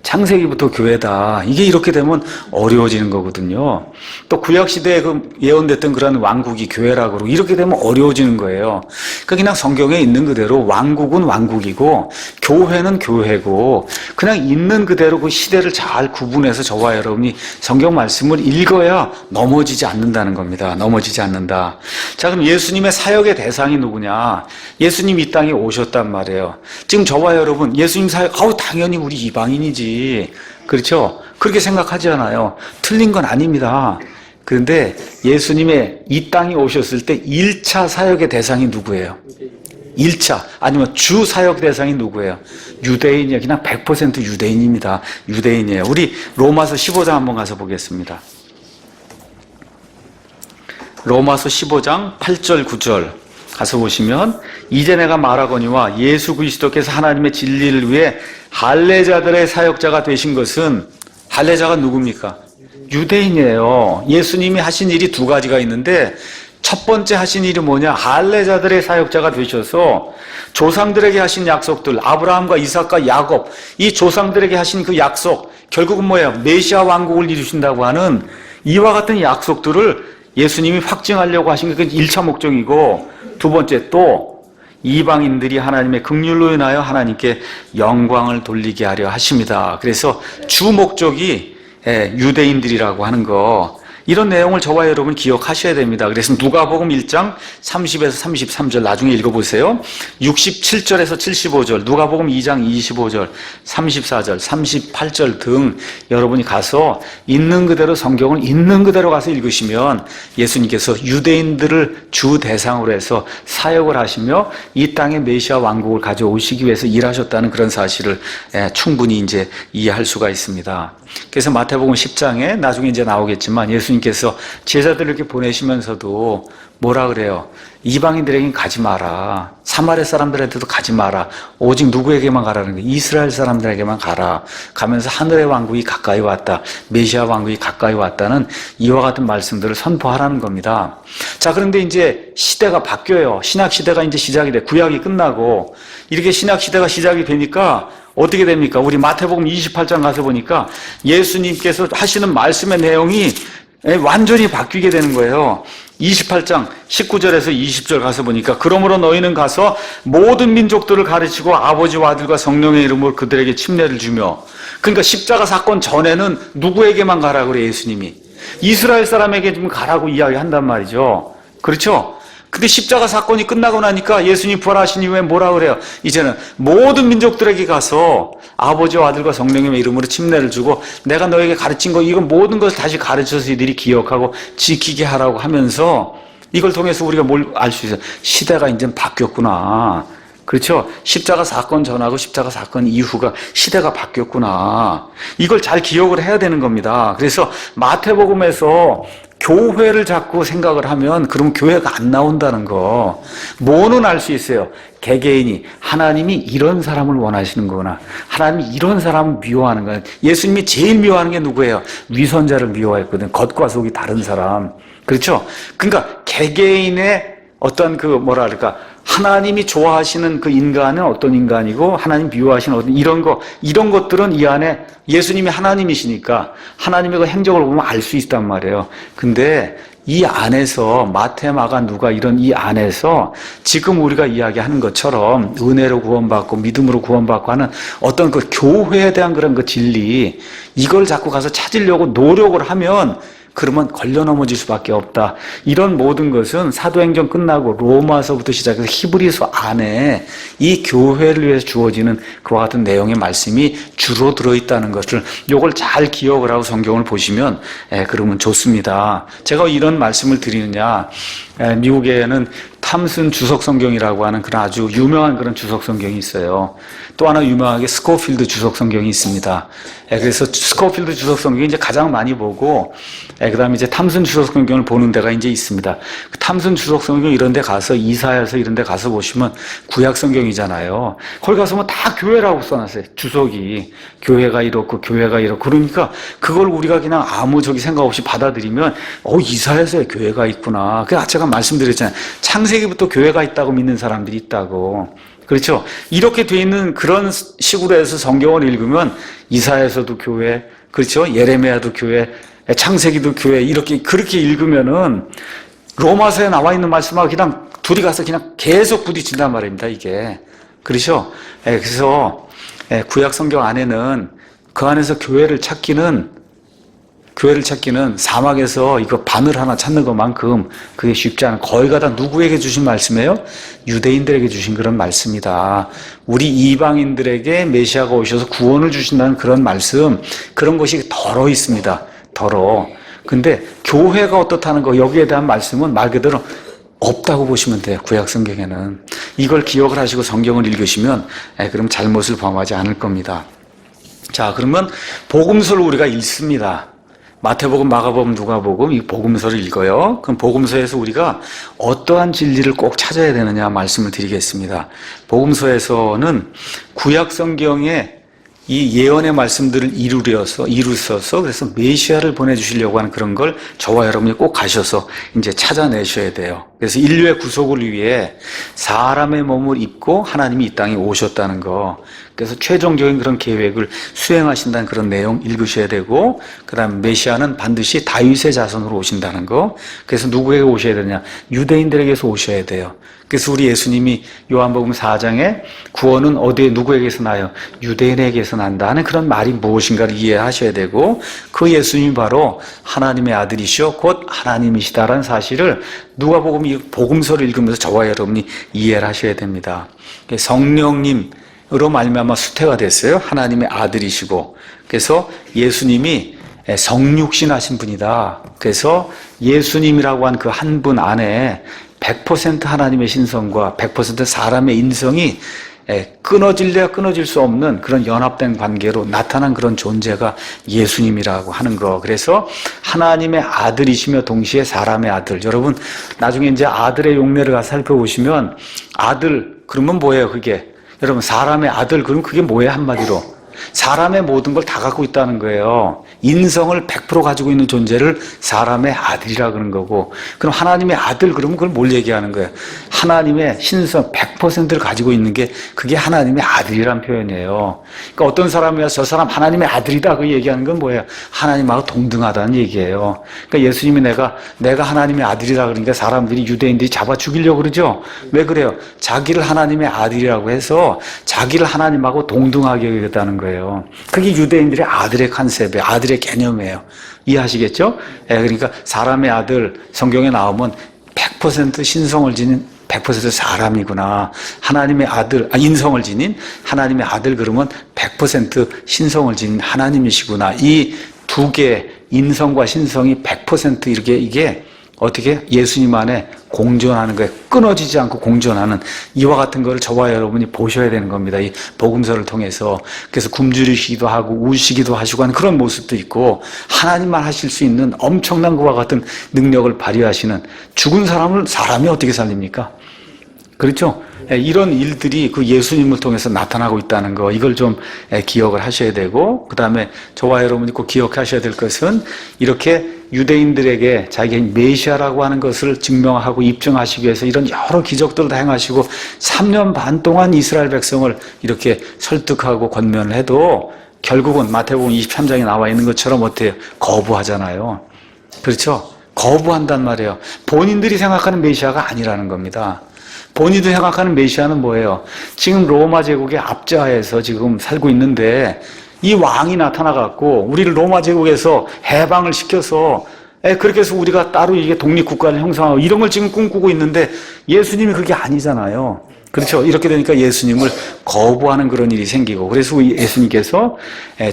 A: 창세기부터 교회다. 이게 이렇게 되면 어려워지는 거거든요. 또 구약시대에 그 예언됐던 그런 왕국이 교회라고 그러고 이렇게 되면 어려워지는 거예요. 그러니까 그냥 성경에 있는 그대로 왕국은 왕국이고 교회는 교회고 그냥 있는 그대로 그 시대를 잘 구분해서 저와 여러분이 성경 말씀을 읽어야 넘어지지 않는다는 겁니다. 넘어지지 않는다. 자, 그럼 예수님의 사역의 대상이 누구냐? 예수님이 이 땅에 오셨단 말이에요. 지금 저와 여러분 예수님 사역 당연히 우리 이방인이지. 그렇죠? 그렇게 생각하지 않아요. 틀린 건 아닙니다. 그런데 예수님의 이 땅에 오셨을 때 1차 사역의 대상이 누구예요? 1차 아니면 주 사역 대상이 누구예요? 유대인이에요. 그냥 100% 유대인입니다. 유대인이에요. 우리 로마서 15장 한번 가서 보겠습니다. 로마서 15장 8절 9절 가서 보시면 이제 내가 말하거니와 예수 그리스도께서 하나님의 진리를 위해 할례자들의 사역자가 되신 것은 할례자가 누굽니까? 유대인이에요. 예수님이 하신 일이 두 가지가 있는데 첫 번째 하신 일이 뭐냐? 할례자들의 사역자가 되셔서 조상들에게 하신 약속들 아브라함과 이삭과 야곱 이 조상들에게 하신 그 약속 결국은 뭐예요? 메시아 왕국을 이루신다고 하는 이와 같은 약속들을 예수님이 확증하려고 하신 게 1차 목적이고 두 번째 또 이방인들이 하나님의 긍휼로 인하여 하나님께 영광을 돌리게 하려 하십니다. 그래서 주 목적이 유대인들이라고 하는 거 이런 내용을 저와 여러분 기억하셔야 됩니다. 그래서 누가복음 1장 30에서 33절 나중에 읽어보세요. 67절에서 75절 누가복음 2장 25절 34절 38절 등 여러분이 가서 있는 그대로 성경을 있는 그대로 가서 읽으시면 예수님께서 유대인들을 주 대상으로 해서 사역을 하시며 이 땅에 메시아 왕국을 가져오시기 위해서 일하셨다는 그런 사실을 충분히 이제 이해할 수가 있습니다. 그래서 마태복음 10장에 나중에 이제 나오겠지만 예수님께서 제자들을 이렇게 보내시면서도 뭐라 그래요? 이방인들에게는 가지 마라. 사마리아 사람들한테도 가지 마라. 오직 누구에게만 가라는 거예요? 이스라엘 사람들에게만 가라. 가면서 하늘의 왕국이 가까이 왔다. 메시아 왕국이 가까이 왔다는 이와 같은 말씀들을 선포하라는 겁니다. 자, 그런데 이제 시대가 바뀌어요. 신약 시대가 이제 시작이 돼. 구약이 끝나고 이렇게 신약 시대가 시작이 되니까 어떻게 됩니까? 우리 마태복음 28장 가서 보니까 예수님께서 하시는 말씀의 내용이 완전히 바뀌게 되는 거예요. 28장 19절에서 20절 가서 보니까 그러므로 너희는 가서 모든 민족들을 가르치고 아버지와 아들과 성령의 이름으로 그들에게 침례를 주며 그러니까 십자가 사건 전에는 누구에게만 가라고 그래 예수님이 이스라엘 사람에게 좀 가라고 이야기한단 말이죠. 그렇죠? 근데 십자가 사건이 끝나고 나니까 예수님 부활하신 이후에 뭐라 그래요? 이제는 모든 민족들에게 가서 아버지와 아들과 성령님의 이름으로 침례를 주고 내가 너에게 가르친 거 이건 모든 것을 다시 가르쳐서 이들이 기억하고 지키게 하라고 하면서 이걸 통해서 우리가 뭘 알 수 있어요? 시대가 이제 바뀌었구나. 그렇죠? 십자가 사건 전하고 십자가 사건 이후가 시대가 바뀌었구나. 이걸 잘 기억을 해야 되는 겁니다. 그래서 마태복음에서 교회를 자꾸 생각을 하면 그럼 교회가 안 나온다는 거. 뭐는 알 수 있어요. 개개인이 하나님이 이런 사람을 원하시는 거구나. 하나님이 이런 사람을 미워하는 거야. 예수님이 제일 미워하는 게 누구예요? 위선자를 미워했거든. 겉과 속이 다른 사람. 그렇죠? 그러니까 개개인의 어떤 그 뭐라 그럴까 하나님이 좋아하시는 그 인간은 어떤 인간이고 하나님 미워하시는 어떤 이런 것들은 이 안에 예수님이 하나님이시니까 하나님의 그 행적을 보면 알 수 있단 말이에요. 근데 이 안에서 마태, 마가, 누가 이런 이 안에서 지금 우리가 이야기하는 것처럼 은혜로 구원받고 믿음으로 구원받고 하는 어떤 그 교회에 대한 그런 그 진리 이걸 자꾸 가서 찾으려고 노력을 하면 그러면 걸려 넘어질 수밖에 없다. 이런 모든 것은 사도행전 끝나고 로마서부터 시작해서 히브리서 안에 이 교회를 위해서 주어지는 그와 같은 내용의 말씀이 주로 들어있다는 것을 요걸 잘 기억을 하고 성경을 보시면 그러면 좋습니다. 제가 이런 말씀을 드리느냐, 미국에는 탐슨 주석 성경이라고 하는 그런 아주 유명한 그런 주석 성경이 있어요. 또 하나 유명하게 스코필드 주석 성경이 있습니다. 그래서 스코필드 주석 성경이 이제 가장 많이 보고, 그다음에 이제 탐슨 주석 성경을 보는 데가 이제 있습니다. 탐슨 주석 성경 이런 데 가서, 이사야서 이런 데 가서 보시면 구약 성경이잖아요. 거기 가서 뭐 다 교회라고 써놨어요. 주석이. 교회가 이렇고 교회가 이렇고. 그러니까 그걸 우리가 그냥 아무 생각 없이 받아들이면 이사야서에 교회가 있구나. 그래서 제가 말씀드렸잖아요. 창세기부터 교회가 있다고 믿는 사람들이 있다고. 그렇죠? 이렇게 돼 있는 그런 식으로 해서 성경을 읽으면 이사야서도 교회, 그렇죠? 예레미야도 교회, 창세기도 교회, 그렇게 읽으면은 로마서에 나와 있는 말씀하고 그냥 둘이 가서 그냥 계속 부딪힌단 말입니다, 이게. 그렇죠? 그래서 구약 성경 안에는 그 안에서 교회를 찾기는 사막에서 이거 바늘 하나 찾는 것만큼 그게 쉽지 않아요. 거기가 다 누구에게 주신 말씀이에요? 유대인들에게 주신 그런 말씀이다. 우리 이방인들에게 메시아가 오셔서 구원을 주신다는 그런 말씀, 그런 것이 덜어 있습니다. 덜어. 근데 교회가 어떻다는 거, 여기에 대한 말씀은 말 그대로 없다고 보시면 돼요. 구약 성경에는. 이걸 기억을 하시고 성경을 읽으시면 그럼 잘못을 범하지 않을 겁니다. 자, 그러면 복음서를 우리가 읽습니다. 마태복음, 마가복음, 누가복음 이 복음서를 읽어요. 그럼 복음서에서 우리가 어떠한 진리를 꼭 찾아야 되느냐 말씀을 드리겠습니다. 복음서에서는 구약 성경에 이 예언의 말씀들을 이루셔서 그래서 메시아를 보내주시려고 하는 그런 걸 저와 여러분이 꼭 가셔서 이제 찾아내셔야 돼요. 그래서 인류의 구속을 위해 사람의 몸을 입고 하나님이 이 땅에 오셨다는 거. 그래서 최종적인 그런 계획을 수행하신다는 그런 내용 읽으셔야 되고, 그 다음 메시아는 반드시 다윗의 자손으로 오신다는 거. 그래서 누구에게 오셔야 되냐? 유대인들에게서 오셔야 돼요. 그래서 우리 예수님이 요한복음 4장에 구원은 어디에 누구에게서 나요? 유대인에게서 난다 하는 그런 말이 무엇인가를 이해하셔야 되고, 그 예수님이 바로 하나님의 아들이시오 곧 하나님이시다라는 사실을 누가복음 이 복음서를 읽으면서 저와 여러분이 이해를 하셔야 됩니다. 성령님으로 말미암아 수태가 됐어요. 하나님의 아들이시고, 그래서 예수님이 성육신하신 분이다. 그래서 예수님이라고 한 그 한 분 안에 100% 하나님의 신성과 100% 사람의 인성이 끊어질래야 끊어질 수 없는 그런 연합된 관계로 나타난 그런 존재가 예수님이라고 하는 거. 그래서 하나님의 아들이시며 동시에 사람의 아들. 여러분 나중에 이제 아들의 용례를 가서 살펴보시면 아들 그러면 뭐예요 그게? 여러분 사람의 아들 그러면 그게 뭐예요 한마디로? 사람의 모든 걸 다 갖고 있다는 거예요. 인성을 100% 가지고 있는 존재를 사람의 아들이라 그러는 거고, 그럼 하나님의 아들 그러면 그걸 뭘 얘기하는 거예요? 하나님의 신성 100%를 가지고 있는 게 그게 하나님의 아들이란 표현이에요. 그러니까 어떤 사람이 와서 저 사람 하나님의 아들이다 그 얘기하는 건 뭐예요? 하나님하고 동등하다는 얘기예요. 그러니까 예수님이 내가 하나님의 아들이라 그러니까 사람들이 유대인들이 잡아 죽이려고 그러죠. 왜 그래요? 자기를 하나님의 아들이라고 해서 자기를 하나님하고 동등하게 여겼다는 거예요. 그게 유대인들의 아들의 컨셉이에요. 아들의 개념이에요. 이해하시겠죠? 그러니까 사람의 아들 성경에 나오면 100% 신성을 지닌 100% 사람이구나. 하나님의 아들, 인성을 지닌 하나님의 아들 그러면 100% 신성을 지닌 하나님이시구나. 이 두 개 인성과 신성이 100% 이게 어떻게 예수님 안에 공존하는 거예요. 끊어지지 않고 공존하는 이와 같은 거를 저와 여러분이 보셔야 되는 겁니다. 이 복음서를 통해서. 그래서 굶주리시기도 하고 우시기도 하시고 하는 그런 모습도 있고 하나님만 하실 수 있는 엄청난 것과 같은 능력을 발휘하시는 죽은 사람이 어떻게 살립니까? 그렇죠? 이런 일들이 그 예수님을 통해서 나타나고 있다는 거, 이걸 좀 기억을 하셔야 되고, 그 다음에 저와 여러분이 꼭 기억하셔야 될 것은 이렇게 유대인들에게 자기가 메시아라고 하는 것을 증명하고 입증하시기 위해서 이런 여러 기적들을 다 행하시고 3년 반 동안 이스라엘 백성을 이렇게 설득하고 권면을 해도 결국은 마태복음 23장에 나와 있는 것처럼 어때요? 거부하잖아요. 그렇죠? 거부한단 말이에요. 본인들이 생각하는 메시아가 아니라는 겁니다. 본인도 생각하는 메시아는 뭐예요? 지금 로마 제국의 압제하에서 지금 살고 있는데 이 왕이 나타나갖고 우리를 로마 제국에서 해방을 시켜서 그렇게 해서 우리가 따로 이게 독립국가를 형성하고 이런 걸 지금 꿈꾸고 있는데 예수님이 그게 아니잖아요. 그렇죠. 이렇게 되니까 예수님을 거부하는 그런 일이 생기고, 그래서 예수님께서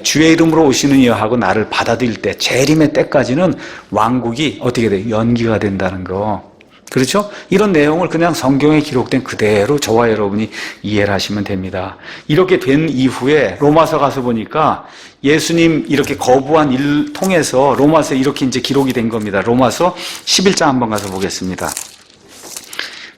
A: 주의 이름으로 오시는 이여 하고 나를 받아들일 때, 재림의 때까지는 왕국이 어떻게 돼요? 연기가 된다는 거. 그렇죠? 이런 내용을 그냥 성경에 기록된 그대로 저와 여러분이 이해를 하시면 됩니다. 이렇게 된 이후에 로마서 가서 보니까 예수님 이렇게 거부한 일 통해서 로마서에 이렇게 이제 기록이 된 겁니다. 로마서 11장 한번 가서 보겠습니다.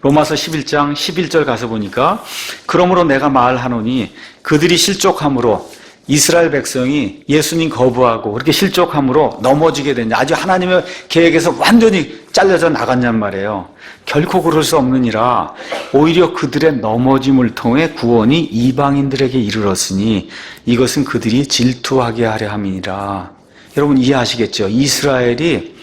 A: 로마서 11장 11절 가서 보니까 그러므로 내가 말하노니 그들이 실족함으로 이스라엘 백성이 예수님 거부하고 그렇게 실족함으로 넘어지게 되냐, 아주 하나님의 계획에서 완전히 잘려져 나갔냔 말이에요. 결코 그럴 수 없느니라. 오히려 그들의 넘어짐을 통해 구원이 이방인들에게 이르렀으니 이것은 그들이 질투하게 하려 함이니라. 여러분 이해하시겠죠? 이스라엘이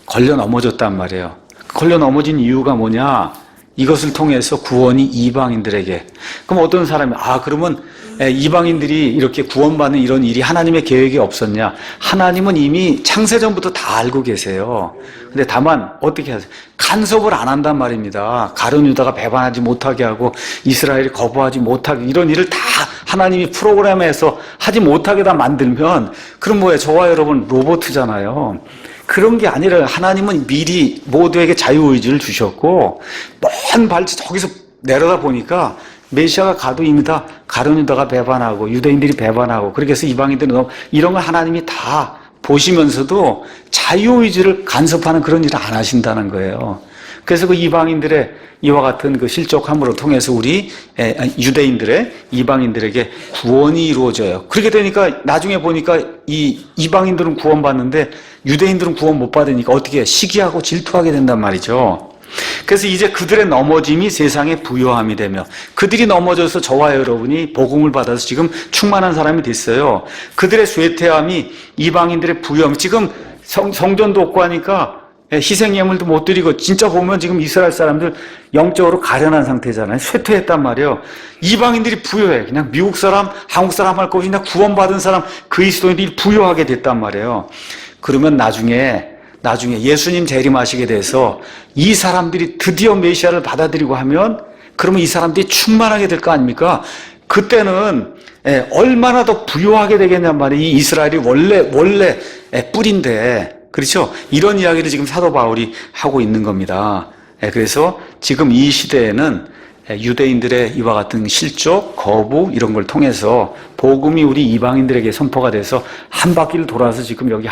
A: 걸려 넘어졌단 말이에요. 걸려 넘어진 이유가 뭐냐? 이것을 통해서 구원이 이방인들에게. 그럼 어떤 사람이 그러면 이방인들이 이렇게 구원받는 이런 일이 하나님의 계획이 없었냐? 하나님은 이미 창세전부터 다 알고 계세요. 근데 다만 어떻게 하세요? 간섭을 안 한단 말입니다. 가룟 유다가 배반하지 못하게 하고 이스라엘이 거부하지 못하게, 이런 일을 다 하나님이 프로그램에서 하지 못하게 다 만들면 그럼 뭐예요? 저와 여러분 로봇이잖아요. 그런 게 아니라 하나님은 미리 모두에게 자유의지를 주셨고, 먼 발치 저기서 내려다 보니까 메시아가 가도 이미 다 가룟 유다가 배반하고 유대인들이 배반하고, 그렇게 해서 이방인들은 이런 걸 하나님이 다 보시면서도 자유의지를 간섭하는 그런 일을 안 하신다는 거예요. 그래서 그 이방인들의 이와 같은 그 실족함으로 통해서 우리 유대인들의 이방인들에게 구원이 이루어져요. 그렇게 되니까 나중에 보니까 이 이방인들은 구원받는데 유대인들은 구원 못 받으니까 어떻게 시기하고 질투하게 된단 말이죠. 그래서 이제 그들의 넘어짐이 세상의 부요함이 되며, 그들이 넘어져서 저와 여러분이 복음을 받아서 지금 충만한 사람이 됐어요. 그들의 쇠퇴함이 이방인들의 부요함, 지금 성전도 없고 하니까 희생예물도 못 드리고, 진짜 보면 지금 이스라엘 사람들 영적으로 가련한 상태잖아요. 쇠퇴했단 말이에요. 이방인들이 부요해. 그냥 미국 사람, 한국 사람 할 것 없이 그냥 구원받은 사람, 그리스도인들이 부요하게 됐단 말이에요. 그러면 나중에 예수님 재림하시게 돼서 이 사람들이 드디어 메시아를 받아들이고 하면, 그러면 이 사람들이 충만하게 될 거 아닙니까? 그때는 얼마나 더 부요하게 되겠냔 말이에요. 이 이스라엘이 원래 뿌리인데, 그렇죠? 이런 이야기를 지금 사도 바울이 하고 있는 겁니다. 그래서 지금 이 시대에는 유대인들의 이와 같은 실족, 거부 이런 걸 통해서 복음이 우리 이방인들에게 선포가 돼서 한 바퀴를 돌아서 지금 여기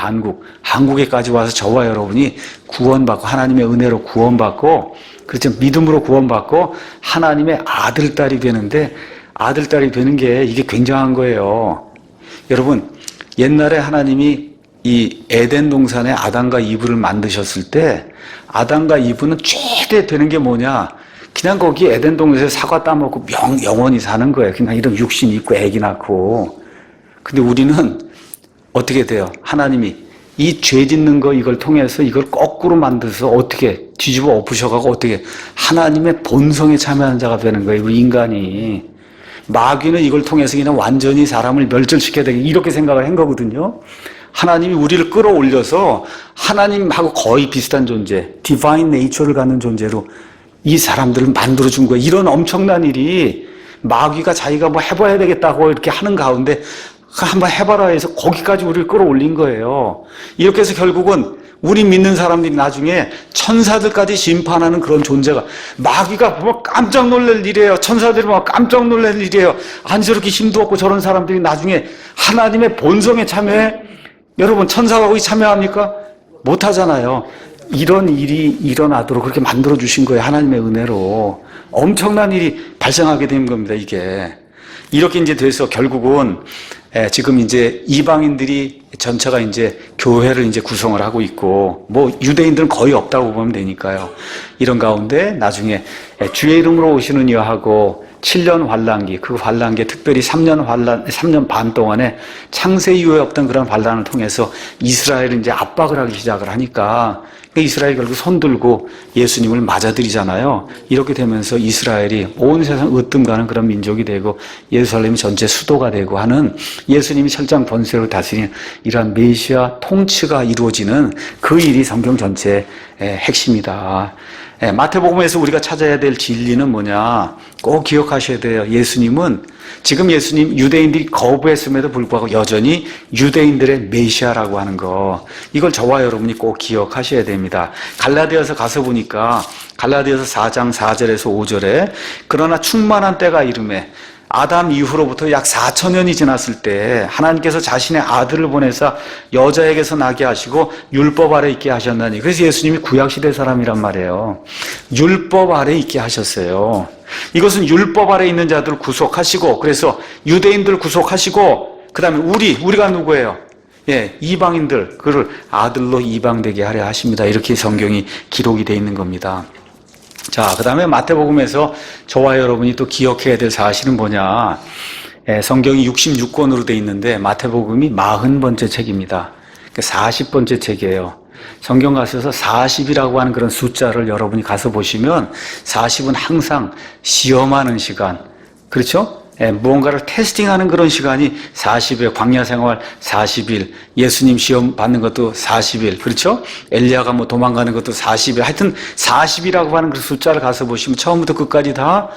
A: 한국에까지 와서 저와 여러분이 구원받고 하나님의 은혜로 구원받고, 그렇죠? 믿음으로 구원받고 하나님의 아들, 딸이 되는데, 아들, 딸이 되는 게 이게 굉장한 거예요. 여러분, 옛날에 하나님이 이 에덴 동산에 아담과 이브를 만드셨을 때 아담과 이브는 최대 되는 게 뭐냐? 그냥 거기 에덴 동산에서 사과 따먹고 영원히 사는 거예요. 그냥 이런 육신 있고 애기 낳고. 근데 우리는 어떻게 돼요? 하나님이 이 죄 짓는 거 이걸 통해서 이걸 거꾸로 만들어서 어떻게 뒤집어 엎으셔가고 어떻게 하나님의 본성에 참여하는 자가 되는 거예요. 우리 인간이. 마귀는 이걸 통해서 그냥 완전히 사람을 멸절시켜야 되게 이렇게 생각을 한 거거든요. 하나님이 우리를 끌어올려서 하나님하고 거의 비슷한 존재, 디바인 네이처를 갖는 존재로 이 사람들을 만들어준 거예요. 이런 엄청난 일이 마귀가 자기가 뭐 해봐야 되겠다고 이렇게 하는 가운데 한번 해봐라 해서 거기까지 우리를 끌어올린 거예요. 이렇게 해서 결국은 우리 믿는 사람들이 나중에 천사들까지 심판하는 그런 존재가, 마귀가 뭐 깜짝 놀랄 일이에요. 천사들이 막 깜짝 놀랄 일이에요. 아니 저렇게 힘도 없고 저런 사람들이 나중에 하나님의 본성에 참여해? 여러분 천사가 거기 참여합니까? 못하잖아요. 이런 일이 일어나도록 그렇게 만들어주신 거예요. 하나님의 은혜로. 엄청난 일이 발생하게 된 겁니다, 이게. 이렇게 이제 돼서 결국은 지금 이제 이방인들이 전체가 이제 교회를 이제 구성을 하고 있고, 뭐 유대인들은 거의 없다고 보면 되니까요. 이런 가운데 나중에 주의 이름으로 오시는 이와 하고 7년 환란기, 그 환란기에 특별히 3년 반 동안에 창세 이후에 없던 그런 환란을 통해서 이스라엘을 이제 압박을 하기 시작을 하니까 그러니까 이스라엘이 결국 손들고 예수님을 맞아들이잖아요. 이렇게 되면서 이스라엘이 온 세상 으뜸가는 그런 민족이 되고 예루살렘이 전체 수도가 되고 하는 예수님이 철장 번세로 다스리는 이러한 메시아 통치가 이루어지는 그 일이 성경 전체의 핵심이다. 마태복음에서 우리가 찾아야 될 진리는 뭐냐? 꼭 기억하셔야 돼요. 예수님은 지금 예수님 유대인들이 거부했음에도 불구하고 여전히 유대인들의 메시아라고 하는 거, 이걸 저와 여러분이 꼭 기억하셔야 됩니다. 갈라디아서 가서 보니까 갈라디아서 4장 4절에서 5절에 그러나 충만한 때가 이르매 아담 이후로부터 약 4,000년이 지났을 때 하나님께서 자신의 아들을 보내사 여자에게서 나게 하시고 율법 아래 있게 하셨나니, 그래서 예수님이 구약시대 사람이란 말이에요. 율법 아래 있게 하셨어요. 이것은 율법 아래 있는 자들을 구속하시고, 그래서 유대인들 구속하시고, 그 다음에 우리가 누구예요? 이방인들, 그를 아들로 이방되게 하려 하십니다. 이렇게 성경이 기록이 되어 있는 겁니다. 자, 그 다음에 마태복음에서 저와 여러분이 또 기억해야 될 사실은 뭐냐? 성경이 66권으로 되어 있는데 마태복음이 40번째 책입니다. 40번째 책이에요. 성경 가셔서 40이라고 하는 그런 숫자를 여러분이 가서 보시면 40은 항상 시험하는 시간, 그렇죠? 무언가를 테스팅하는 그런 시간이 40일, 광야 생활 40일, 예수님 시험 받는 것도 40일, 그렇죠? 엘리야가 도망가는 것도 40일, 하여튼 40이라고 하는 그 숫자를 가서 보시면 처음부터 끝까지 다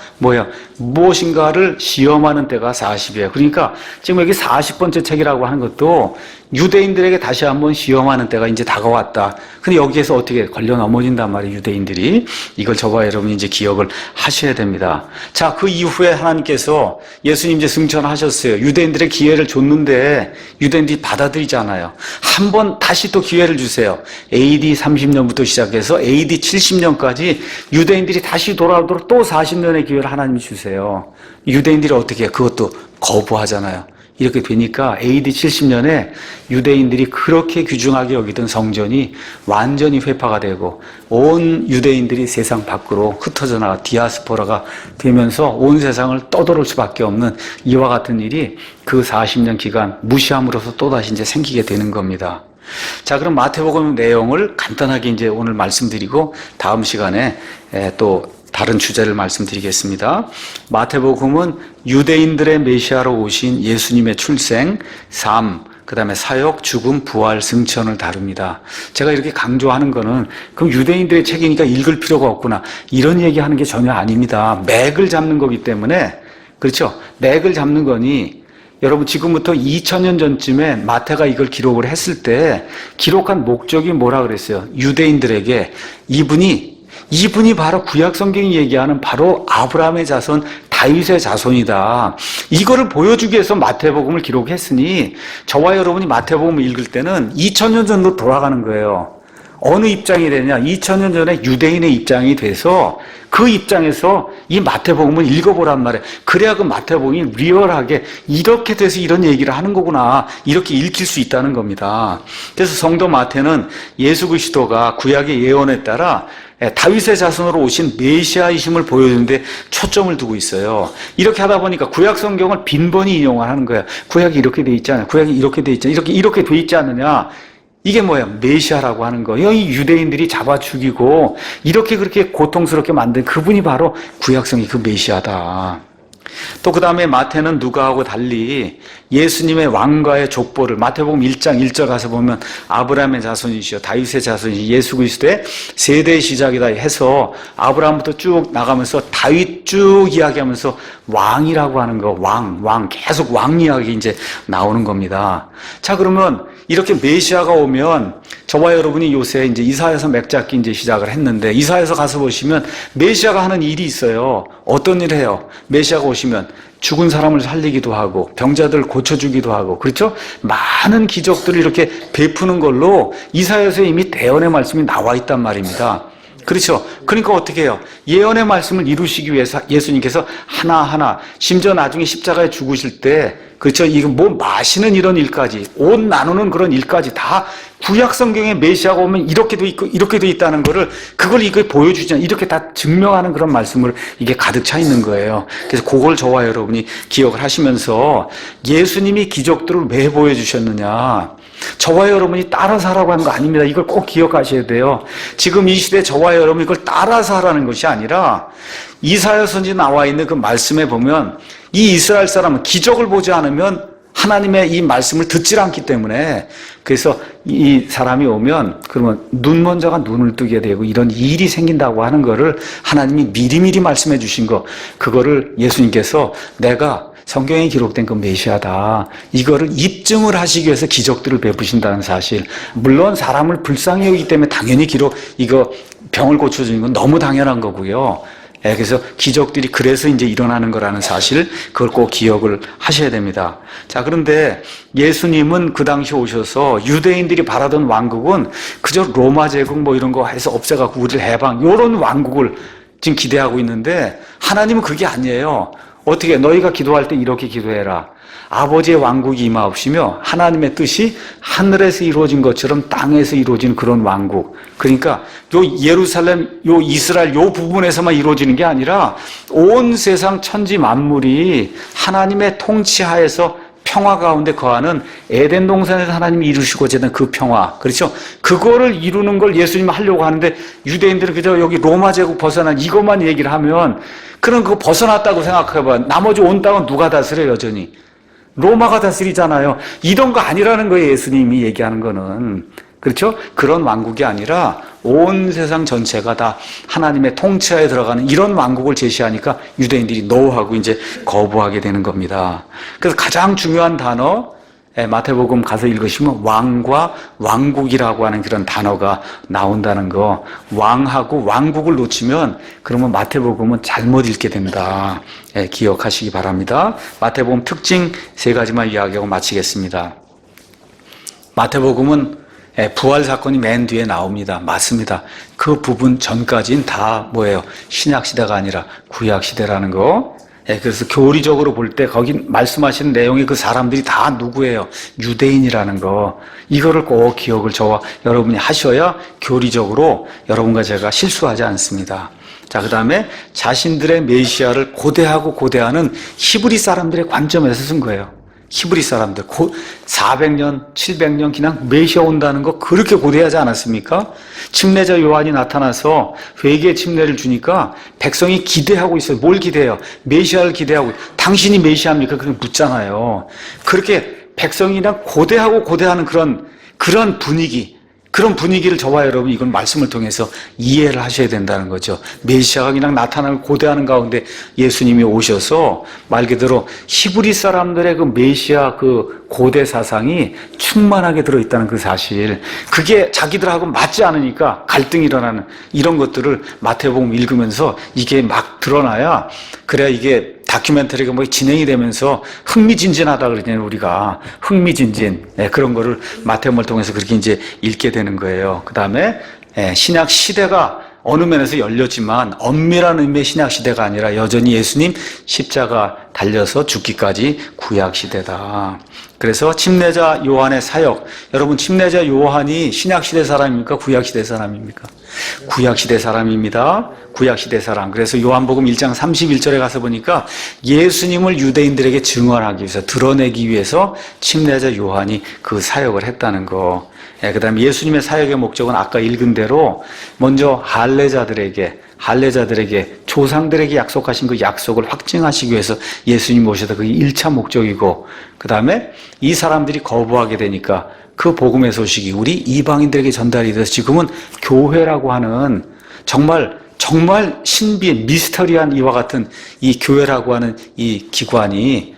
A: 무엇인가를 시험하는 때가 40이에요. 그러니까 지금 여기 40번째 책이라고 하는 것도 유대인들에게 다시 한번 시험하는 때가 이제 다가왔다. 근데 여기에서 어떻게 걸려 넘어진단 말이에요, 유대인들이. 이걸 저와 여러분이 이제 기억을 하셔야 됩니다. 자, 그 이후에 하나님께서 예수님 이제 승천하셨어요. 유대인들의 기회를 줬는데 유대인들이 받아들이지 않아요. 한번 다시 또 기회를 주세요. AD 30년부터 시작해서 AD 70년까지 유대인들이 다시 돌아오도록 또 40년의 기회를 하나님이 주세요. 유대인들이 어떻게 해요? 그것도 거부하잖아요. 이렇게 되니까 AD 70년에 유대인들이 그렇게 귀중하게 여기던 성전이 완전히 회파가 되고 온 유대인들이 세상 밖으로 흩어져 나가 디아스포라가 되면서 온 세상을 떠돌을 수밖에 없는 이와 같은 일이 그 40년 기간 무시함으로써 또다시 이제 생기게 되는 겁니다. 자, 그럼 마태복음 내용을 간단하게 이제 오늘 말씀드리고 다음 시간에 또 다른 주제를 말씀드리겠습니다. 마태복음은 유대인들의 메시아로 오신 예수님의 출생, 삶, 그 다음에 사역, 죽음, 부활, 승천을 다룹니다. 제가 이렇게 강조하는 거는 그럼 유대인들의 책이니까 읽을 필요가 없구나, 이런 얘기하는 게 전혀 아닙니다. 맥을 잡는 거기 때문에, 그렇죠? 맥을 잡는 거니 여러분 지금부터 2000년 전쯤에 마태가 이걸 기록을 했을 때 기록한 목적이 뭐라 그랬어요? 유대인들에게 이분이 바로 구약 성경이 얘기하는 바로 아브라함의 자손, 다윗의 자손이다. 이거를 보여주기 위해서 마태복음을 기록했으니 저와 여러분이 마태복음을 읽을 때는 2000년 전으로 돌아가는 거예요. 어느 입장이 되냐? 2000년 전에 유대인의 입장이 돼서 그 입장에서 이 마태복음을 읽어보란 말이에요. 그래야 그 마태복음이 리얼하게 이렇게 돼서 이런 얘기를 하는 거구나, 이렇게 읽힐 수 있다는 겁니다. 그래서 성도 마태는 예수 그리스도가 구약의 예언에 따라 다윗의 자손으로 오신 메시아이심을 보여주는데 초점을 두고 있어요. 이렇게 하다 보니까 구약 성경을 빈번히 인용을 하는 거예요. 구약이 이렇게 돼 있지 않아요? 구약이 이렇게 돼 있지 않아요? 이렇게 돼 있지 않느냐? 이게 뭐야? 메시아라고 하는 거예요. 이 유대인들이 잡아 죽이고 이렇게 그렇게 고통스럽게 만든 그분이 바로 구약성이 그 메시아다. 또 그 다음에 마태는 누가하고 달리 예수님의 왕과의 족보를 마태복음 1장 1절 가서 보면 아브라함의 자손이시여 다윗의 자손이시여 예수 그리스도의 세대의 시작이다 해서 아브라함부터 쭉 나가면서 다윗 쭉 이야기하면서 왕이라고 하는 거, 왕 계속 왕 이야기 이제 나오는 겁니다. 자, 그러면 이렇게 메시아가 오면 저와 여러분이 요새 이제 이사야서 맥잡기 이제 시작을 했는데 이사야서 가서 보시면 메시아가 하는 일이 있어요. 어떤 일을 해요? 메시아가 오시면 죽은 사람을 살리기도 하고 병자들 고쳐주기도 하고, 그렇죠? 많은 기적들을 이렇게 베푸는 걸로 이사야서에 이미 대언의 말씀이 나와 있단 말입니다. 그렇죠? 그러니까 어떻게 해요? 예언의 말씀을 이루시기 위해서 예수님께서 하나하나, 심지어 나중에 십자가에 죽으실 때, 그렇죠? 이거 마시는 이런 일까지, 옷 나누는 그런 일까지 다 구약 성경에 메시아가 오면 이렇게 돼 있고 이렇게 돼 있다는 거를 그걸 이걸 보여주잖아요. 이렇게 다 증명하는 그런 말씀을 이게 가득 차 있는 거예요. 그래서 그걸 저와 여러분이 기억을 하시면서 예수님이 기적들을 왜 보여주셨느냐? 저와 여러분이 따라서 하라고 하는 거 아닙니다. 이걸 꼭 기억하셔야 돼요. 지금 이 시대 저와 여러분 이걸 따라서 하라는 것이 아니라 이사야 선지에 나와 있는 그 말씀에 보면 이 이스라엘 사람은 기적을 보지 않으면 하나님의 이 말씀을 듣질 않기 때문에 그래서 이 사람이 오면 그러면 눈먼자가 눈을 뜨게 되고 이런 일이 생긴다고 하는 거를 하나님이 미리미리 말씀해 주신 거 그거를 예수님께서 내가 성경에 기록된 그 메시아다. 이거를 입증을 하시기 위해서 기적들을 베푸신다는 사실. 물론 사람을 불쌍히 여기기 때문에 당연히 이거 병을 고쳐주는 건 너무 당연한 거고요. 그래서 기적들이 그래서 이제 일어나는 거라는 사실, 그걸 꼭 기억을 하셔야 됩니다. 자, 그런데 예수님은 그 당시 오셔서 유대인들이 바라던 왕국은 그저 로마 제국 뭐 이런 거 해서 없애갖고 우리를 해방, 요런 왕국을 지금 기대하고 있는데 하나님은 그게 아니에요. 어떻게 너희가 기도할 때 이렇게 기도해라. 아버지의 왕국이 임하옵시며 하나님의 뜻이 하늘에서 이루어진 것처럼 땅에서 이루어지는 그런 왕국. 그러니까 요 예루살렘, 요 이스라엘 요 부분에서만 이루어지는 게 아니라 온 세상 천지 만물이 하나님의 통치하에서 평화 가운데 거하는 에덴 동산에서 하나님이 이루시고자 했던 그 평화. 그렇죠? 그거를 이루는 걸 예수님은 하려고 하는데 유대인들은 그저 여기 로마 제국 벗어난 이것만 얘기를 하면 그럼 그거 벗어났다고 생각해봐. 나머지 온 땅은 누가 다스려 여전히? 로마가 다스리잖아요. 이런 거 아니라는 거예요. 예수님이 얘기하는 거는. 그렇죠? 그런 왕국이 아니라 온 세상 전체가 다 하나님의 통치하에 들어가는 이런 왕국을 제시하니까 유대인들이 노하고 이제 거부하게 되는 겁니다. 그래서 가장 중요한 단어, 마태복음 가서 읽으시면 왕과 왕국이라고 하는 그런 단어가 나온다는 거. 왕하고 왕국을 놓치면 그러면 마태복음은 잘못 읽게 된다. 기억하시기 바랍니다. 마태복음 특징 3가지만 이야기하고 마치겠습니다. 마태복음은 부활 사건이 맨 뒤에 나옵니다. 맞습니다. 그 부분 전까지는 다 뭐예요? 신약 시대가 아니라 구약 시대라는 거. 그래서 교리적으로 볼 때 거기 말씀하시는 내용이 그 사람들이 다 누구예요? 유대인이라는 거. 이거를 꼭 기억을 저와 여러분이 하셔야 교리적으로 여러분과 제가 실수하지 않습니다. 자, 그 다음에 자신들의 메시아를 고대하는 히브리 사람들의 관점에서 쓴 거예요. 히브리 사람들 400년, 700년 그냥 메시아 온다는 거 그렇게 고대하지 않았습니까? 침례자 요한이 나타나서 회개의 침례를 주니까 백성이 기대하고 있어요. 뭘 기대해요? 메시아를 기대하고. 당신이 메시아입니까? 그렇게 묻잖아요. 그렇게 백성이랑 고대하는 그런 분위기, 그런 분위기를 저와 여러분 이건 말씀을 통해서 이해를 하셔야 된다는 거죠. 메시아가 그냥 나타나고 고대하는 가운데 예수님이 오셔서 말 그대로 히브리 사람들의 그 메시아 그 고대 사상이 충만하게 들어있다는 그 사실. 그게 자기들하고 맞지 않으니까 갈등이 일어나는 이런 것들을 마태복음 읽으면서 이게 막 드러나야 그래야 이게 다큐멘터리가 뭐 진행이 되면서 흥미진진하다 그러잖아요, 우리가. 흥미진진. 그런 거를 마태복음을 통해서 그렇게 이제 읽게 되는 거예요. 그 다음에 신약 시대가 어느 면에서 열렸지만 엄밀한 의미의 신약 시대가 아니라 여전히 예수님 십자가 달려서 죽기까지 구약 시대다. 그래서 침례자 요한의 사역. 여러분 침례자 요한이 신약 시대 사람입니까? 구약 시대 사람입니까? 구약 시대 사람입니다. 구약 시대 사람. 그래서 요한복음 1장 31절에 가서 보니까 예수님을 유대인들에게 증언하기 위해서 드러내기 위해서 침례자 요한이 그 사역을 했다는 거. 그 다음에 예수님의 사역의 목적은 아까 읽은 대로 먼저 할례자들에게 조상들에게 약속하신 그 약속을 확증하시기 위해서 예수님 오셔서 그게 1차 목적이고, 그 다음에 이 사람들이 거부하게 되니까 그 복음의 소식이 우리 이방인들에게 전달이 돼서 지금은 교회라고 하는 정말 미스터리한 이와 같은 이 교회라고 하는 이 기관이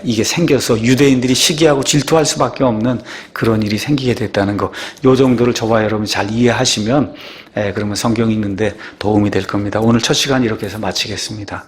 A: 이게 생겨서 유대인들이 시기하고 질투할 수밖에 없는 그런 일이 생기게 됐다는 거. 요 정도를 저와 여러분이 잘 이해하시면 그러면 성경 읽는데 도움이 될 겁니다. 오늘 첫 시간 이렇게 해서 마치겠습니다.